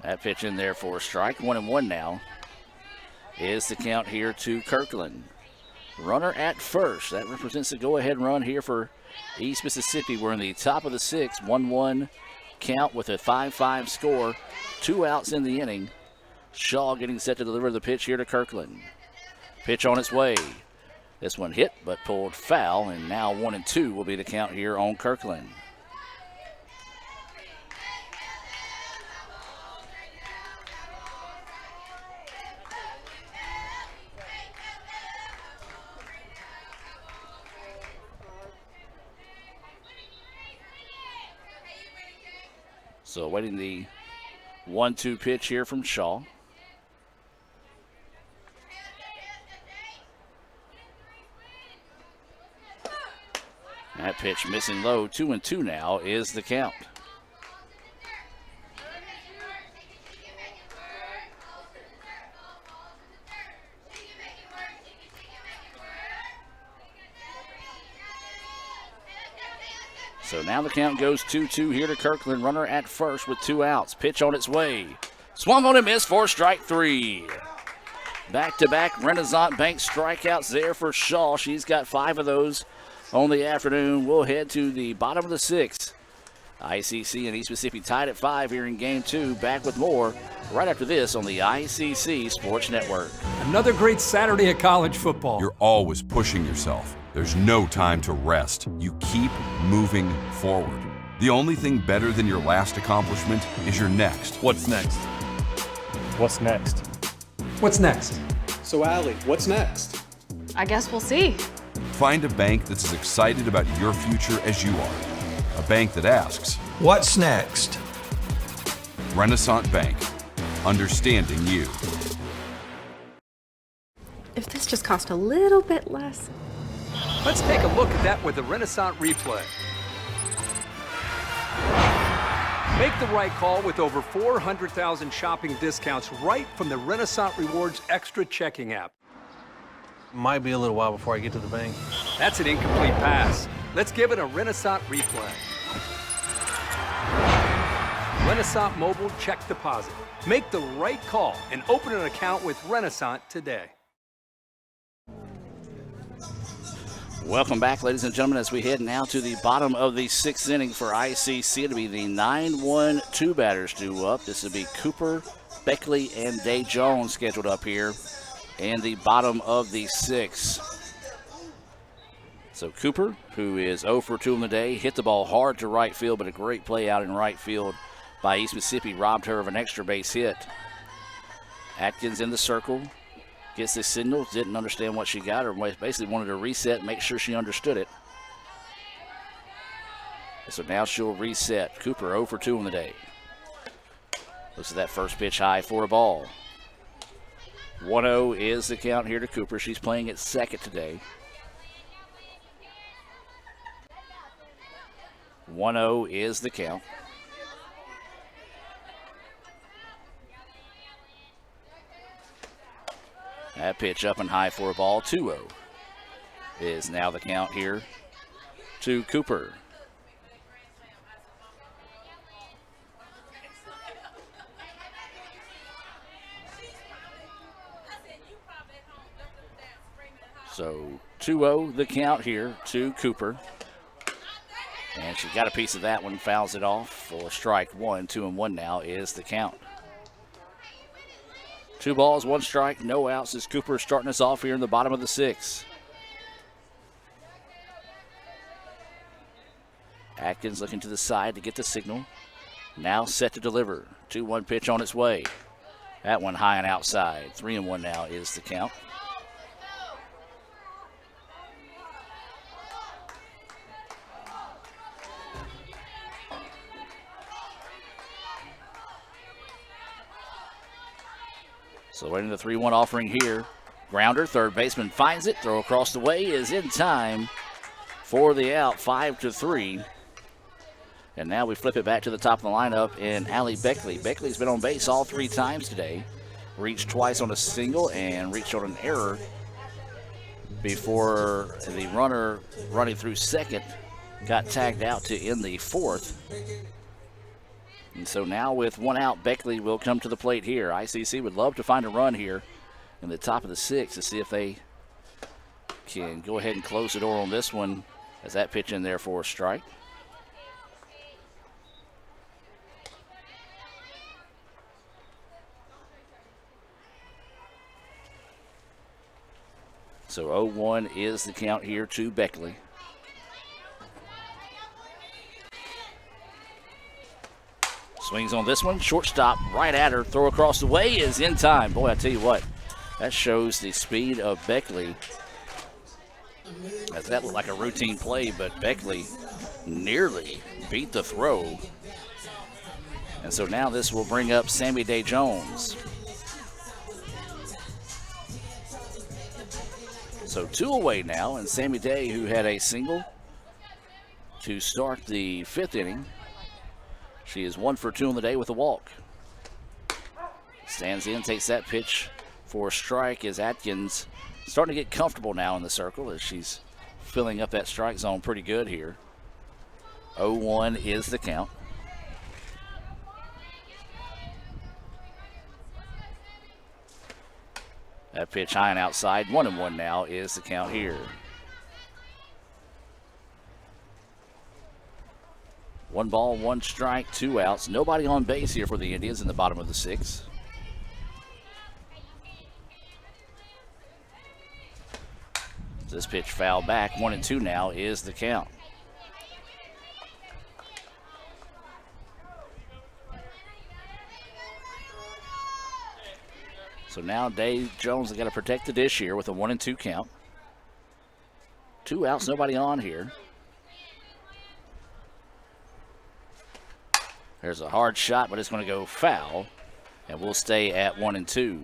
That pitch in there for a strike. 1-1 now is the count here to Kirkland. Runner at first. That represents the go-ahead run here for East Mississippi. We're in the top of the 6th. 1-1 count with a 5-5 score. 2 outs in the inning. Shaw getting set to deliver the pitch here to Kirkland. Pitch on its way. This one hit but pulled foul, and now 1-2 will be the count here on Kirkland. So awaiting the 1-2 pitch here from Shaw. That pitch missing low. 2-2 now is the count. So now the count goes 2-2 here to Kirkland. Runner at first with 2 outs. Pitch on its way. Swung on and missed for strike 3. Back-to-back Renaissance Bank strikeouts there for Shaw. She's got 5 of those on the afternoon. We'll head to the bottom of the 6th. ICC and East Mississippi tied at 5 here in Game 2. Back with more right after this on the ICC Sports Network. Another great Saturday of college football. You're always pushing yourself. There's no time to rest. You keep moving forward. The only thing better than your last accomplishment is your next. What's next? What's next? What's next? So, Allie, what's next? I guess we'll see. Find a bank that's as excited about your future as you are. A bank that asks, what's next? Renaissance Bank. Understanding you. If this just cost a little bit less. Let's take a look at that with the Renaissance Replay. Make the right call with over 400,000 shopping discounts right from the Renaissance Rewards Extra checking app. Might be a little while before I get to the bank. That's an incomplete pass. Let's give it a Renaissance Replay. Renaissance Mobile Check Deposit. Make the right call and open an account with Renaissance today. Welcome back, ladies and gentlemen, as we head now to the bottom of the 6th inning for ICC. It'll be the 9-1 2 batters due up. This will be Cooper, Beckley, and Day Jones scheduled up here in the bottom of the 6th. So Cooper, who is 0 for 2 in the day, hit the ball hard to right field, but a great play out in right field by East Mississippi robbed her of an extra base hit. Atkins in the circle. Gets the signal, didn't understand what she got, or basically wanted to reset and make sure she understood it. So now she'll reset. Cooper 0 for 2 in the day. Looks at that first pitch high for a ball. 1-0 is the count here to Cooper. She's playing at second today. 1-0 is the count. That pitch up and high for a ball. 2-0 is now the count here to Cooper. So 2-0 the count here to Cooper. And she got a piece of that one, fouls it off for strike one. 2-1 now is the count. 2 balls, 1 strike, no outs as Cooper is starting us off here in the bottom of the 6th. Atkins looking to the side to get the signal. Now set to deliver. 2-1 pitch on its way. That one high and outside. 3-1 now is the count. So waiting the 3-1 offering here. Grounder, third baseman finds it. Throw across the way is in time for the out. 5-3. And now we flip it back to the top of the lineup in Allie Beckley. Beckley's been on base all 3 times today. Reached twice on a single and reached on an error before the runner running through second got tagged out to end the 4th. And so now with 1 out, Beckley will come to the plate here. ICC would love to find a run here in the top of the 6th to see if they can go ahead and close the door on this one as that pitch in there for a strike. So 0-1 is the count here to Beckley. Swings on this one, shortstop right at her, throw across the way is in time. Boy, I tell you what, that shows the speed of Beckley. As that looked like a routine play, but Beckley nearly beat the throw. And so now this will bring up Sammy Day Jones. So 2 away now, and Sammy Day, who had a single to start the 5th inning. She is 1 for 2 on the day with a walk. Stands in, takes that pitch for a strike as Atkins starting to get comfortable now in the circle as she's filling up that strike zone pretty good here. 0-1 is the count. That pitch high and outside. 1-1 now is the count here. 1 ball, 1 strike, 2 outs. Nobody on base here for the Indians in the bottom of the 6th. This pitch fouled back. 1-2 now is the count. So now Dave Jones has got to protect the dish here with a 1-2 count. 2 outs, nobody on here. There's a hard shot, but it's going to go foul, and we'll stay at 1-2.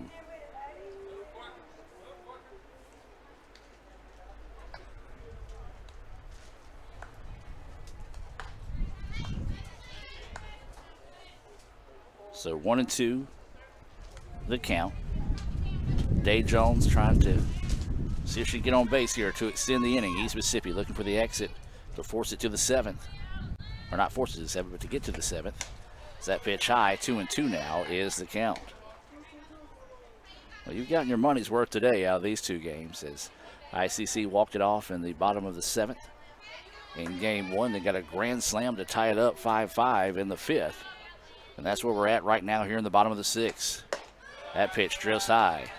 So 1-2, the count. Day Jones trying to see if she can get on base here to extend the inning. East Mississippi looking for the exit to force it to the 7th. Or not force it to the 7th, but to get to the 7th. As that pitch high, 2-2 now is the count. Well, you've gotten your money's worth today out of these 2 games as ICC walked it off in the bottom of the 7th. In game 1, they got a grand slam to tie it up 5-5 in the 5th. And that's where we're at right now here in the bottom of the 6th. That pitch drifts high.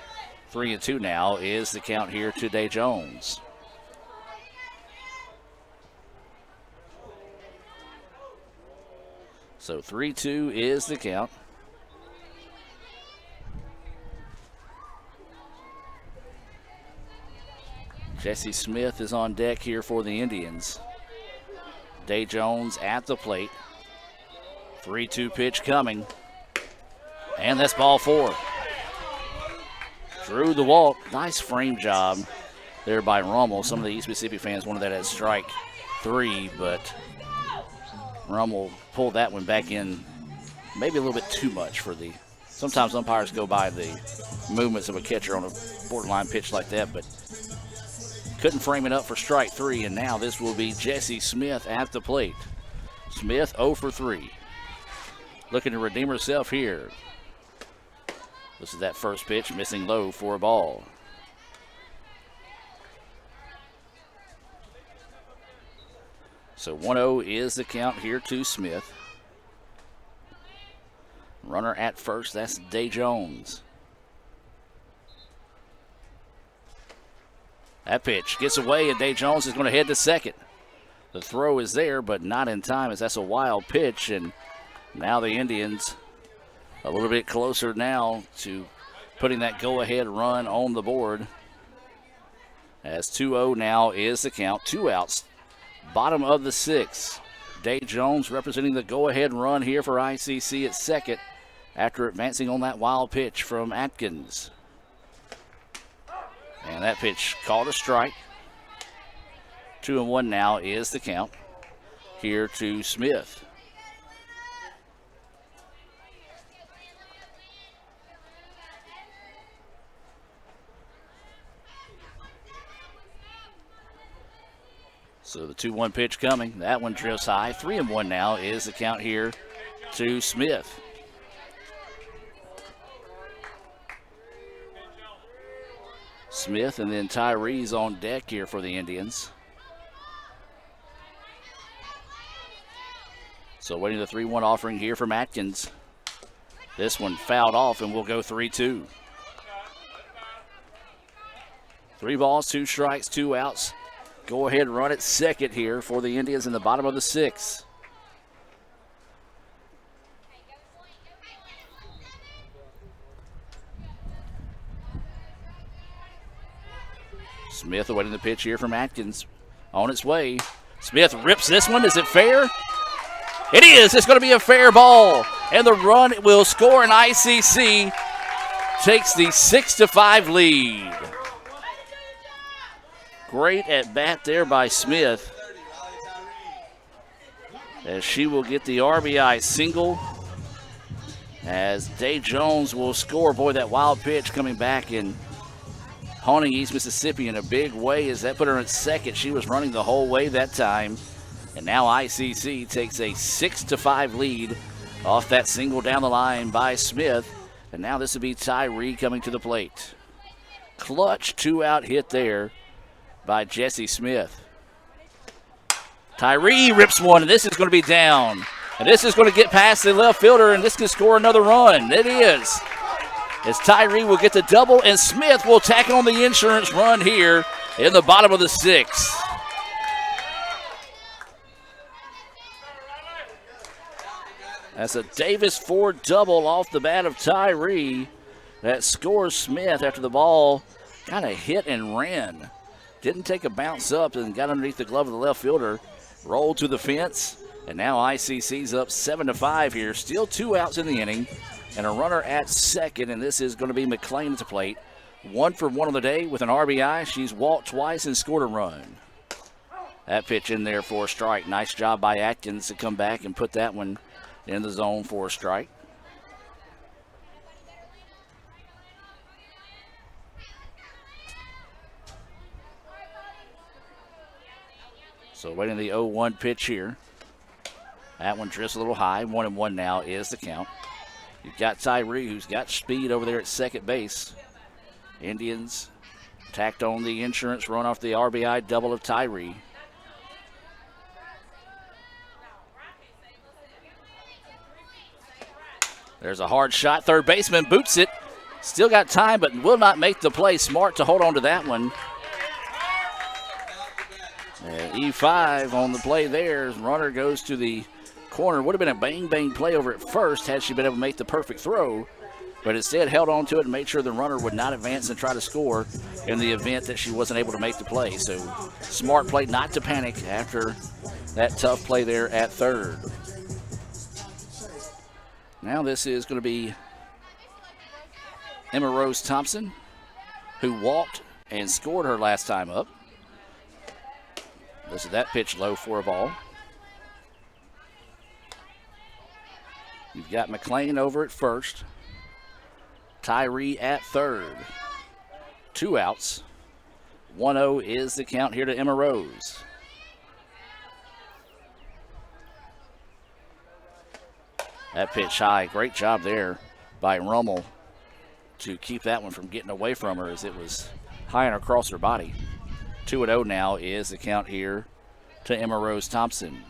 3-2 now is the count here to Day Jones. So 3-2 is the count. Jesse Smith is on deck here for the Indians. Day Jones at the plate. 3-2 pitch coming. And that's ball 4. Through the walk. Nice frame job there by Rummel. Some of the East Mississippi fans wanted that at strike 3, but Rummel pulled that one back in maybe a little bit too much for the Sometimes umpires go by the movements of a catcher on a borderline pitch like that, but couldn't frame it up for strike 3, and now this will be Jesse Smith at the plate. Smith 0 for 3. Looking to redeem herself here. This is that first pitch, missing low for a ball. So 1-0 is the count here to Smith. Runner at first, that's Day Jones. That pitch gets away, and Day Jones is going to head to second. The throw is there, but not in time, as that's a wild pitch, and now the Indians a little bit closer now to putting that go-ahead run on the board. As 2-0 now is the count. 2 outs, bottom of the 6th. Day Jones representing the go-ahead run here for ICC at second after advancing on that wild pitch from Atkins. And that pitch called a strike. 2-1 now is the count here to Smith. So the 2-1 pitch coming. That one drifts high. 3-1 now is the count here to Smith. Smith and then Tyree's on deck here for the Indians. So waiting the 3-1 offering here from Atkins. This one fouled off and we'll go 3-2. 3 balls, 2 strikes, 2 outs. Go ahead run at second here for the Indians in the bottom of the 6th. Smith awaiting the pitch here from Atkins. On its way. Smith rips this one. Is it fair? It is. It's going to be a fair ball. And the run will score, and ICC takes the 6-5 lead. Great at bat there by Smith, as she will get the RBI single, as Day Jones will score. Boy, that wild pitch coming back and haunting East Mississippi in a big way, as that put her at second. She was running the whole way that time. And now ICC takes a 6-5 lead off that single down the line by Smith. And now this will be Tyree coming to the plate. Clutch 2-out hit there by Jesse Smith. Tyree rips one, and this is going to be down. And this is going to get past the left fielder, and this can score another run. It is. As Tyree will get the double, and Smith will tack on the insurance run here in the bottom of the 6th. That's a Davis Ford double off the bat of Tyree that scores Smith after the ball kind of hit and ran. Didn't take a bounce up and got underneath the glove of the left fielder. Rolled to the fence, and now ICC's up 7-5 here. Still 2 outs in the inning, and a runner at second, and this is going to be McClain at the plate. 1 for 1 on the day with an RBI. She's walked twice and scored a run. That pitch in there for a strike. Nice job by Atkins to come back and put that one in the zone for a strike. So waiting the 0-1 pitch here. That one drifts a little high. 1-1 now is the count. You've got Tyree, who's got speed over there at second base. Indians tacked on the insurance run off the RBI double of Tyree. There's a hard shot. Third baseman boots it. Still got time, but will not make the play. Smart to hold on to that one. E5 on the play there. Runner goes to the corner. Would have been a bang-bang play over at first had she been able to make the perfect throw, but instead held on to it and made sure the runner would not advance and try to score in the event that she wasn't able to make the play. So smart play not to panic after that tough play there at third. Now this is going to be Emma Rose Thompson, who walked and scored her last time up. This is that pitch low for a ball. You've got McClain over at first. Tyree at third. 2 outs. 1-0 is the count here to Emma Rose. That pitch high. Great job there by Rummel to keep that one from getting away from her as it was high and across her body. 2-0 now is the count here to Emma Rose Thompson.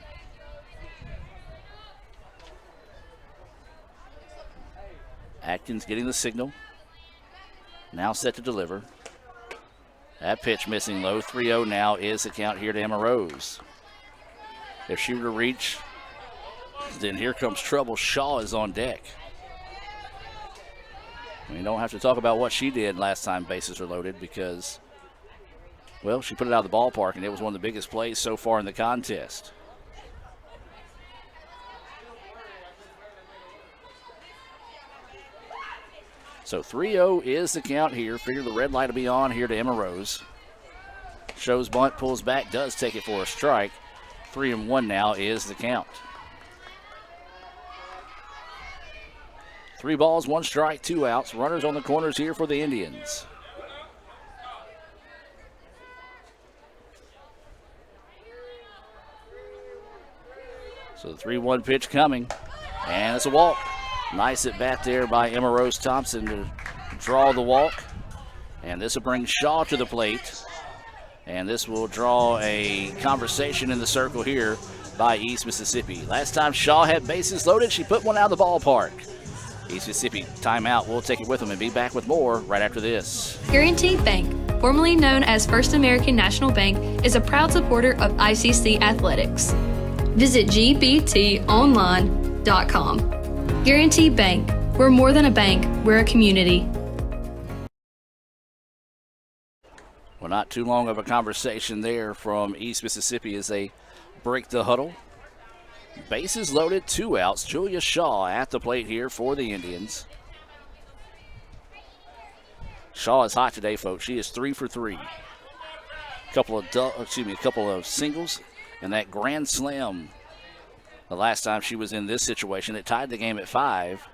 Atkins getting the signal. Now set to deliver. That pitch missing low. 3-0 now is the count here to Emma Rose. If she were to reach, then here comes trouble. Shaw is on deck. We don't have to talk about what she did last time bases were loaded because, well, she put it out of the ballpark, and it was one of the biggest plays so far in the contest. So 3-0 is the count here. Figure the red light will be on here to Emma Rose. Shows bunt, pulls back, does take it for a strike. 3-1 now is the count. 3 balls, 1 strike, 2 outs. Runners on the corners here for the Indians. So the 3-1 pitch coming, and it's a walk. Nice at bat there by Emma Rose Thompson to draw the walk. And this will bring Shaw to the plate. And this will draw a conversation in the circle here by East Mississippi. Last time Shaw had bases loaded, she put one out of the ballpark. East Mississippi timeout. We'll take it with them and be back with more right after this. Guaranty Bank, formerly known as First American National Bank, is a proud supporter of ICC athletics. Visit gbtonline.com. Guaranty Bank. We're more than a bank, we're a community. Well, not too long of a conversation there from East Mississippi as they break the huddle. Bases loaded, 2 outs. Julia Shaw at the plate here for the Indians. Shaw is hot today, folks. She is 3 for 3. A couple of singles and that grand slam. The last time she was in this situation, it tied the game at 5.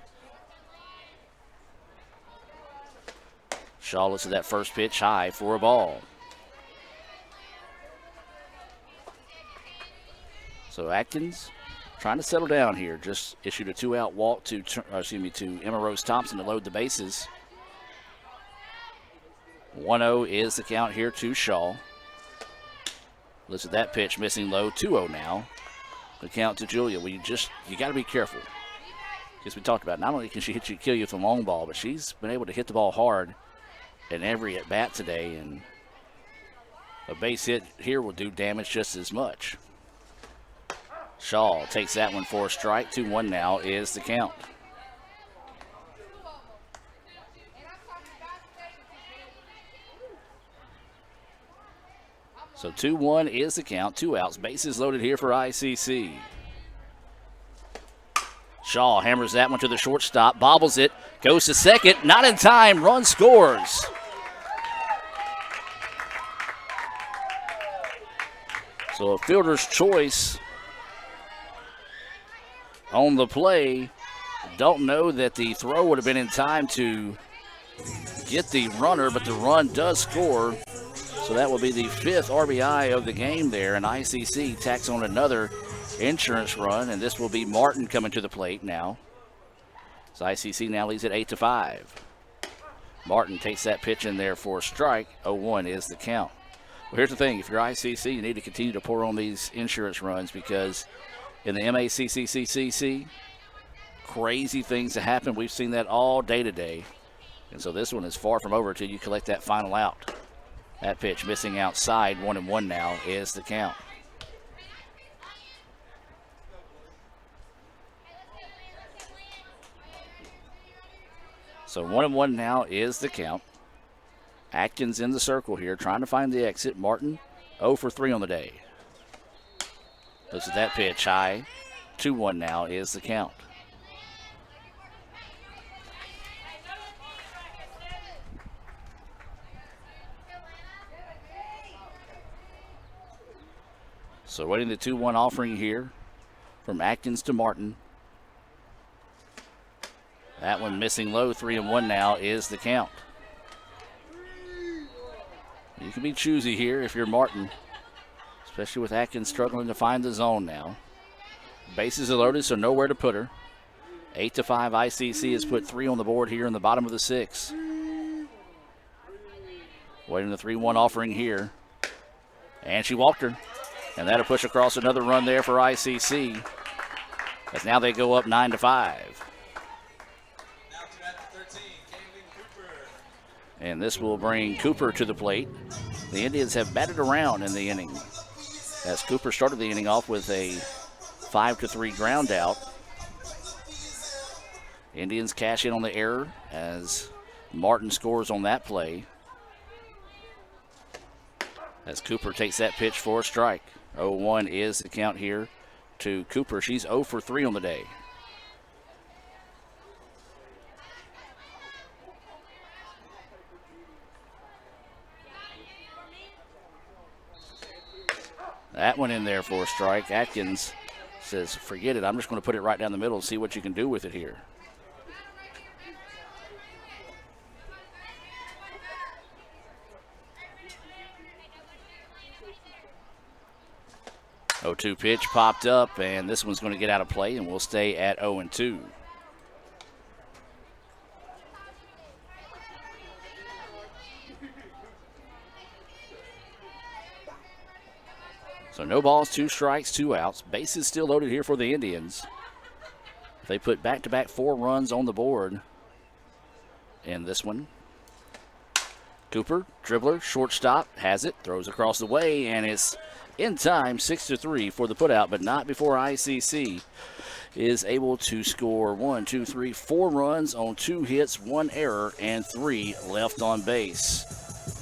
Shaw looks at that first pitch high for a ball. So Atkins trying to settle down here. Just issued a 2-out walk to Emma Rose Thompson to load the bases. 1-0 is the count here to Shaw. Listen to that pitch missing low. 2-0 now. The count to Julia. Well, you got to be careful. As we talked about, not only can she kill you with a long ball, but she's been able to hit the ball hard in every at bat today, and a base hit here will do damage just as much. Shaw takes that one for a strike. 2-1 now is the count. So 2-1 is the count. 2 outs. Bases loaded here for ICC. Shaw hammers that one to the shortstop. Bobbles it. Goes to second. Not in time. Run scores. So a fielder's choice on the play. Don't know that the throw would have been in time to get the runner, but the run does score. So that will be the 5th RBI of the game there, and ICC tacks on another insurance run, and this will be Martin coming to the plate now. So ICC now leads at 8-5. Martin takes that pitch in there for a strike. 0-1 is the count. Well, here's the thing. If you're ICC, you need to continue to pour on these insurance runs because in the MACCCCC, crazy things that happen. We've seen that all day today. And so this one is far from over until you collect that final out. That pitch missing outside. 1-1 now is the count. So 1-1 now is the count. Atkins in the circle here, trying to find the exit. Martin 0 for 3 on the day. Looks at that pitch high. 2-1 now is the count. So waiting the 2-1 offering here from Atkins to Martin. That one missing low, 3-1 now is the count. You can be choosy here if you're Martin, especially with Atkins struggling to find the zone now. Bases are loaded, so nowhere to put her. 8-5, ICC has put 3 on the board here in the bottom of the 6th. Waiting the 3-1 offering here. And she walked her. And that'll push across another run there for ICC. As now they go up 9-5. And this will bring Cooper to the plate. The Indians have batted around in the inning, as Cooper started the inning off with a 5-3 ground out. Indians cash in on the error as Martin scores on that play. As Cooper takes that pitch for a strike. 0-1 is the count here to Cooper. She's 0 for 3 on the day. That one in there for a strike. Atkins says, forget it. I'm just going to put it right down the middle and see what you can do with it here. Oh, 0-2 pitch popped up, and this one's going to get out of play, and we'll stay at 0-2. So no balls, 2 strikes, 2 outs. Bases still loaded here for the Indians. They put back-to-back 4 runs on the board in this one. Cooper, dribbler, shortstop, has it, throws across the way, and it's in time, 6-3 for the putout, but not before ICC is able to score 4 runs on 2 hits, 1 error, and 3 left on base.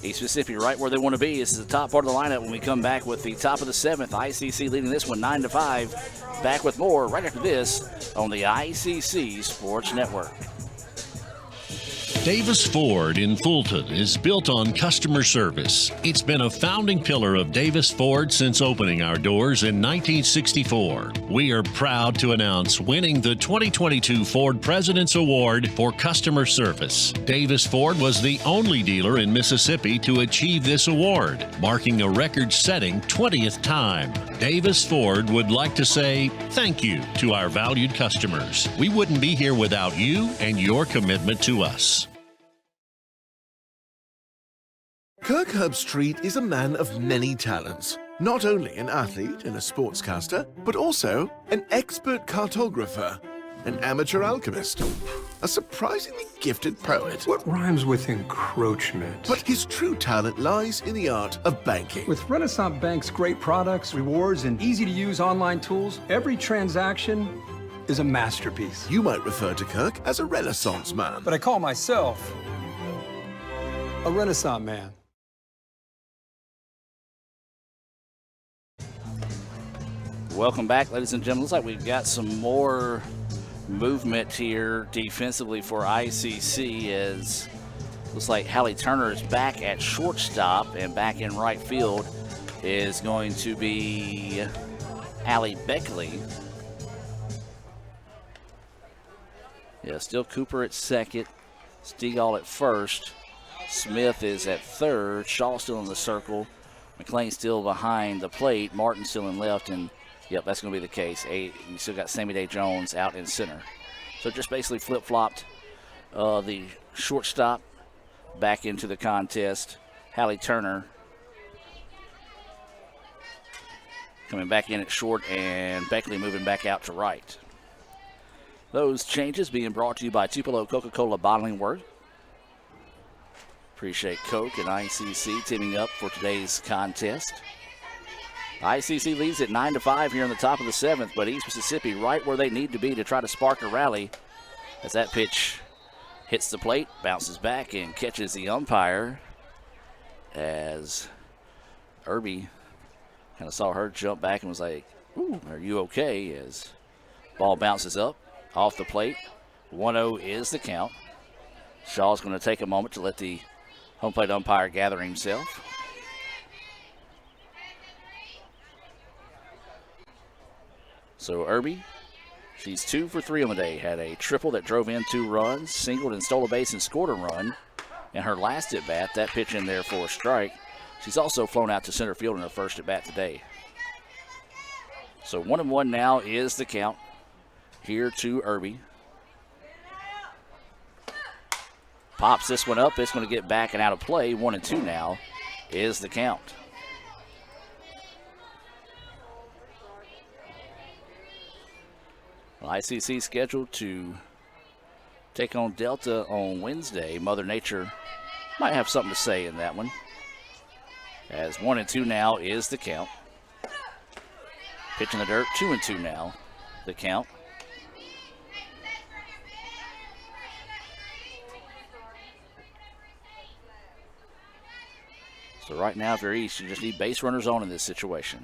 East Mississippi right where they want to be. This is the top part of the lineup when we come back with the top of the 7th. ICC leading this one 9-5. Back with more right after this on the ICC Sports Network. Davis Ford in Fulton is built on customer service. It's been a founding pillar of Davis Ford since opening our doors in 1964. We are proud to announce winning the 2022 Ford President's Award for Customer Service. Davis Ford was the only dealer in Mississippi to achieve this award, marking a record-setting 20th time. Davis Ford would like to say thank you to our valued customers. We wouldn't be here without you and your commitment to us. Kirk Herbstreit is a man of many talents. Not only an athlete and a sportscaster, but also an expert cartographer, an amateur alchemist, a surprisingly gifted poet. What rhymes with encroachment? But his true talent lies in the art of banking. With Renaissance Bank's great products, rewards, and easy-to-use online tools, every transaction is a masterpiece. You might refer to Kirk as a Renaissance man. But I call myself a Renaissance man. Welcome back, ladies and gentlemen. Looks like we've got some more movement here defensively for ICC, as looks like Hallie Turner is back at shortstop, and back in right field is going to be Allie Beckley. Yeah, still Cooper at second, Stegall at first, Smith is at third, Shaw still in the circle, McLean still behind the plate, Martin still in left, and yep, that's going to be the case. You still got Sammy Day Jones out in center. So just basically flip-flopped the shortstop back into the contest. Hallie Turner coming back in at short, and Beckley moving back out to right. Those changes being brought to you by Tupelo Coca-Cola Bottling Works. Appreciate Coke and ICC teaming up for today's contest. ICC leads at 9-5 here in the top of the 7th, but East Mississippi right where they need to be to try to spark a rally, as that pitch hits the plate, bounces back, and catches the umpire, as Irby kind of saw her jump back and was like, "Ooh, are you okay?" As ball bounces up off the plate. 1-0 is the count. Shaw's going to take a moment to let the home plate umpire gather himself. So Irby She's 2 for 3 on the day. Had a triple that drove in 2 runs, singled and stole a base and scored a run. And her last at bat, that pitch in there for a strike. She's also flown out to center field in her first at bat today. So 1-1 now is the count here to Irby. Pops this one up. It's going to get back and out of play. 1-2 now is the count. Well, ICC scheduled to take on Delta on Wednesday. Mother Nature might have something to say in that one. As 1-2 now is the count. Pitch in the dirt, 2-2 now, the count. So right now, if you're East, you just need base runners on in this situation.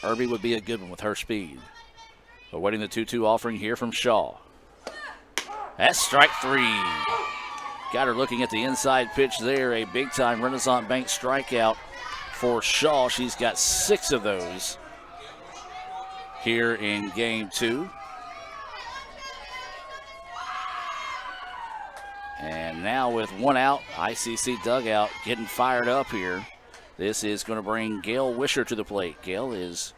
Irby would be a good one with her speed. But waiting the 2-2 offering here from Shaw. That's strike 3. Got her looking at the inside pitch there. A big-time Renaissance Bank strikeout for Shaw. She's got 6 of those here in game 2. And now with 1 out, ICC dugout getting fired up here. This is going to bring Gail Wisher to the plate. Gail is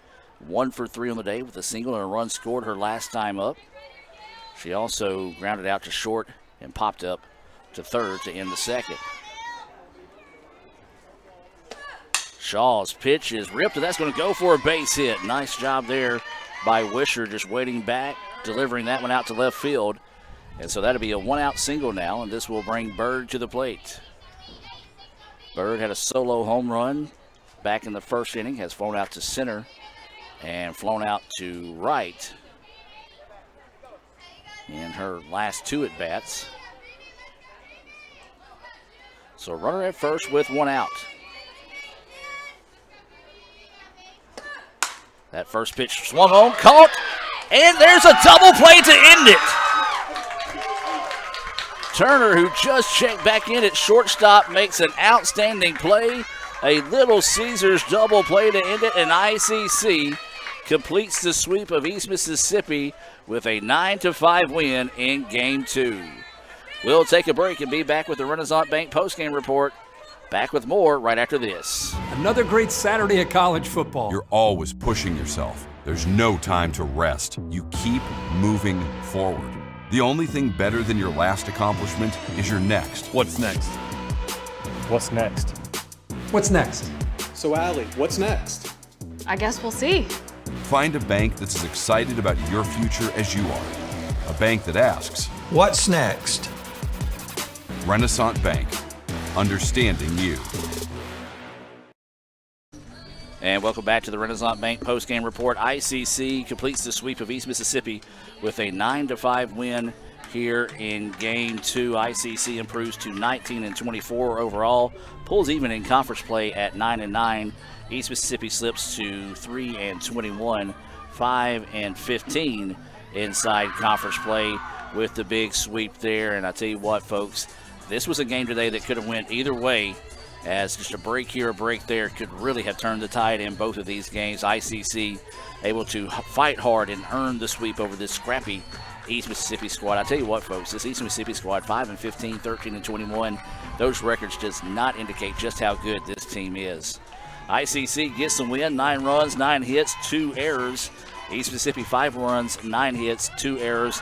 1 for 3 on the day with a single and a run scored her last time up. She also grounded out to short and popped up to third to end the second. Shaw's pitch is ripped, and that's going to go for a base hit. Nice job there by Wisher, just waiting back, delivering that one out to left field. And so that'll be a 1-out single now, and this will bring Bird to the plate. Bird had a solo home run back in the first inning, has flown out to center and flown out to right in her last 2 at-bats. So runner at first with 1 out. That first pitch swung on, caught, and there's a double play to end it. Turner, who just checked back in at shortstop, makes an outstanding play. A Little Caesars double play to end it, and ICC completes the sweep of East Mississippi with a 9-5 win in Game 2. We'll take a break and be back with the Renaissance Bank postgame report. Back with more right after this. Another great Saturday of college football. You're always pushing yourself. There's no time to rest. You keep moving forward. The only thing better than your last accomplishment is your next. What's next? What's next? What's next? So, Allie, what's next? I guess we'll see. Find a bank that's as excited about your future as you are. A bank that asks, what's next? Renaissance Bank. Understanding you. And welcome back to the Renaissance Bank postgame report. ICC completes the sweep of East Mississippi with a 9-5 win here in Game 2. ICC improves to 19-24 overall, pulls even in conference play at 9-9. East Mississippi slips to 3-21, 5-15 inside conference play with the big sweep there. And I tell you what, folks, this was a game today that could have went either way, as just a break here, a break there could really have turned the tide in both of these games. ICC able to fight hard and earn the sweep over this scrappy East Mississippi squad. I tell you what, folks, this East Mississippi squad, 5-15, 13-21, those records does not indicate just how good this team is. ICC gets the win, 9 runs, 9 hits, 2 errors. East Mississippi 5 runs, 9 hits, 2 errors.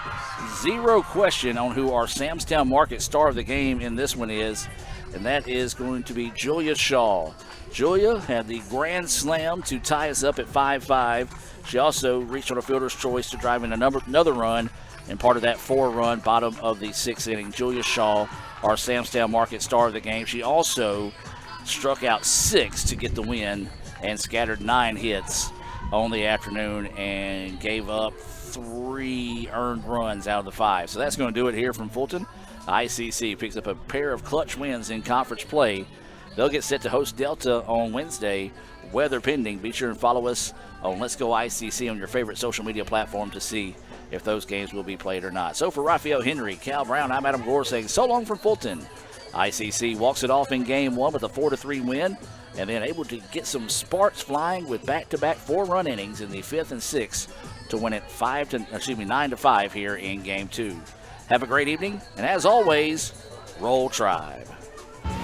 Zero question on who our Samstown Market star of the game in this one is, and that is going to be Julia Shaw. Julia had the grand slam to tie us up at 5-5. She also reached on a fielder's choice to drive in another run, and part of that 4-run bottom of the 6th inning. Julia Shaw, our Samstown Market star of the game. She also struck out 6 to get the win and scattered 9 hits on the afternoon and gave up 3 earned runs out of the 5. So that's going to do it here from Fulton. ICC picks up a pair of clutch wins in conference play. They'll get set to host Delta on Wednesday, weather pending. Be sure and follow us on Let's Go ICC on your favorite social media platform to see if those games will be played or not. So for Raphael Henry, Cal Brown, I'm Adam Gore saying so long from Fulton. ICC walks it off in Game 1 with a 4-3 win, and then able to get some sparks flying with back-to-back 4-run innings in the 5th and 6th to win it 9-5 here in Game 2. Have a great evening, and as always, Roll Tribe.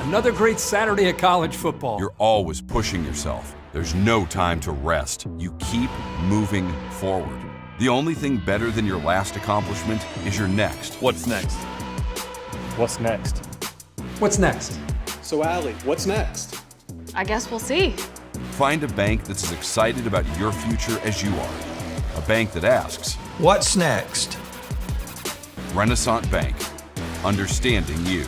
Another great Saturday of college football. You're always pushing yourself. There's no time to rest. You keep moving forward. The only thing better than your last accomplishment is your next. What's next? What's next? What's next? So, Allie, what's next? I guess we'll see. Find a bank that's as excited about your future as you are. A bank that asks, what's next? Renaissance Bank. Understanding you.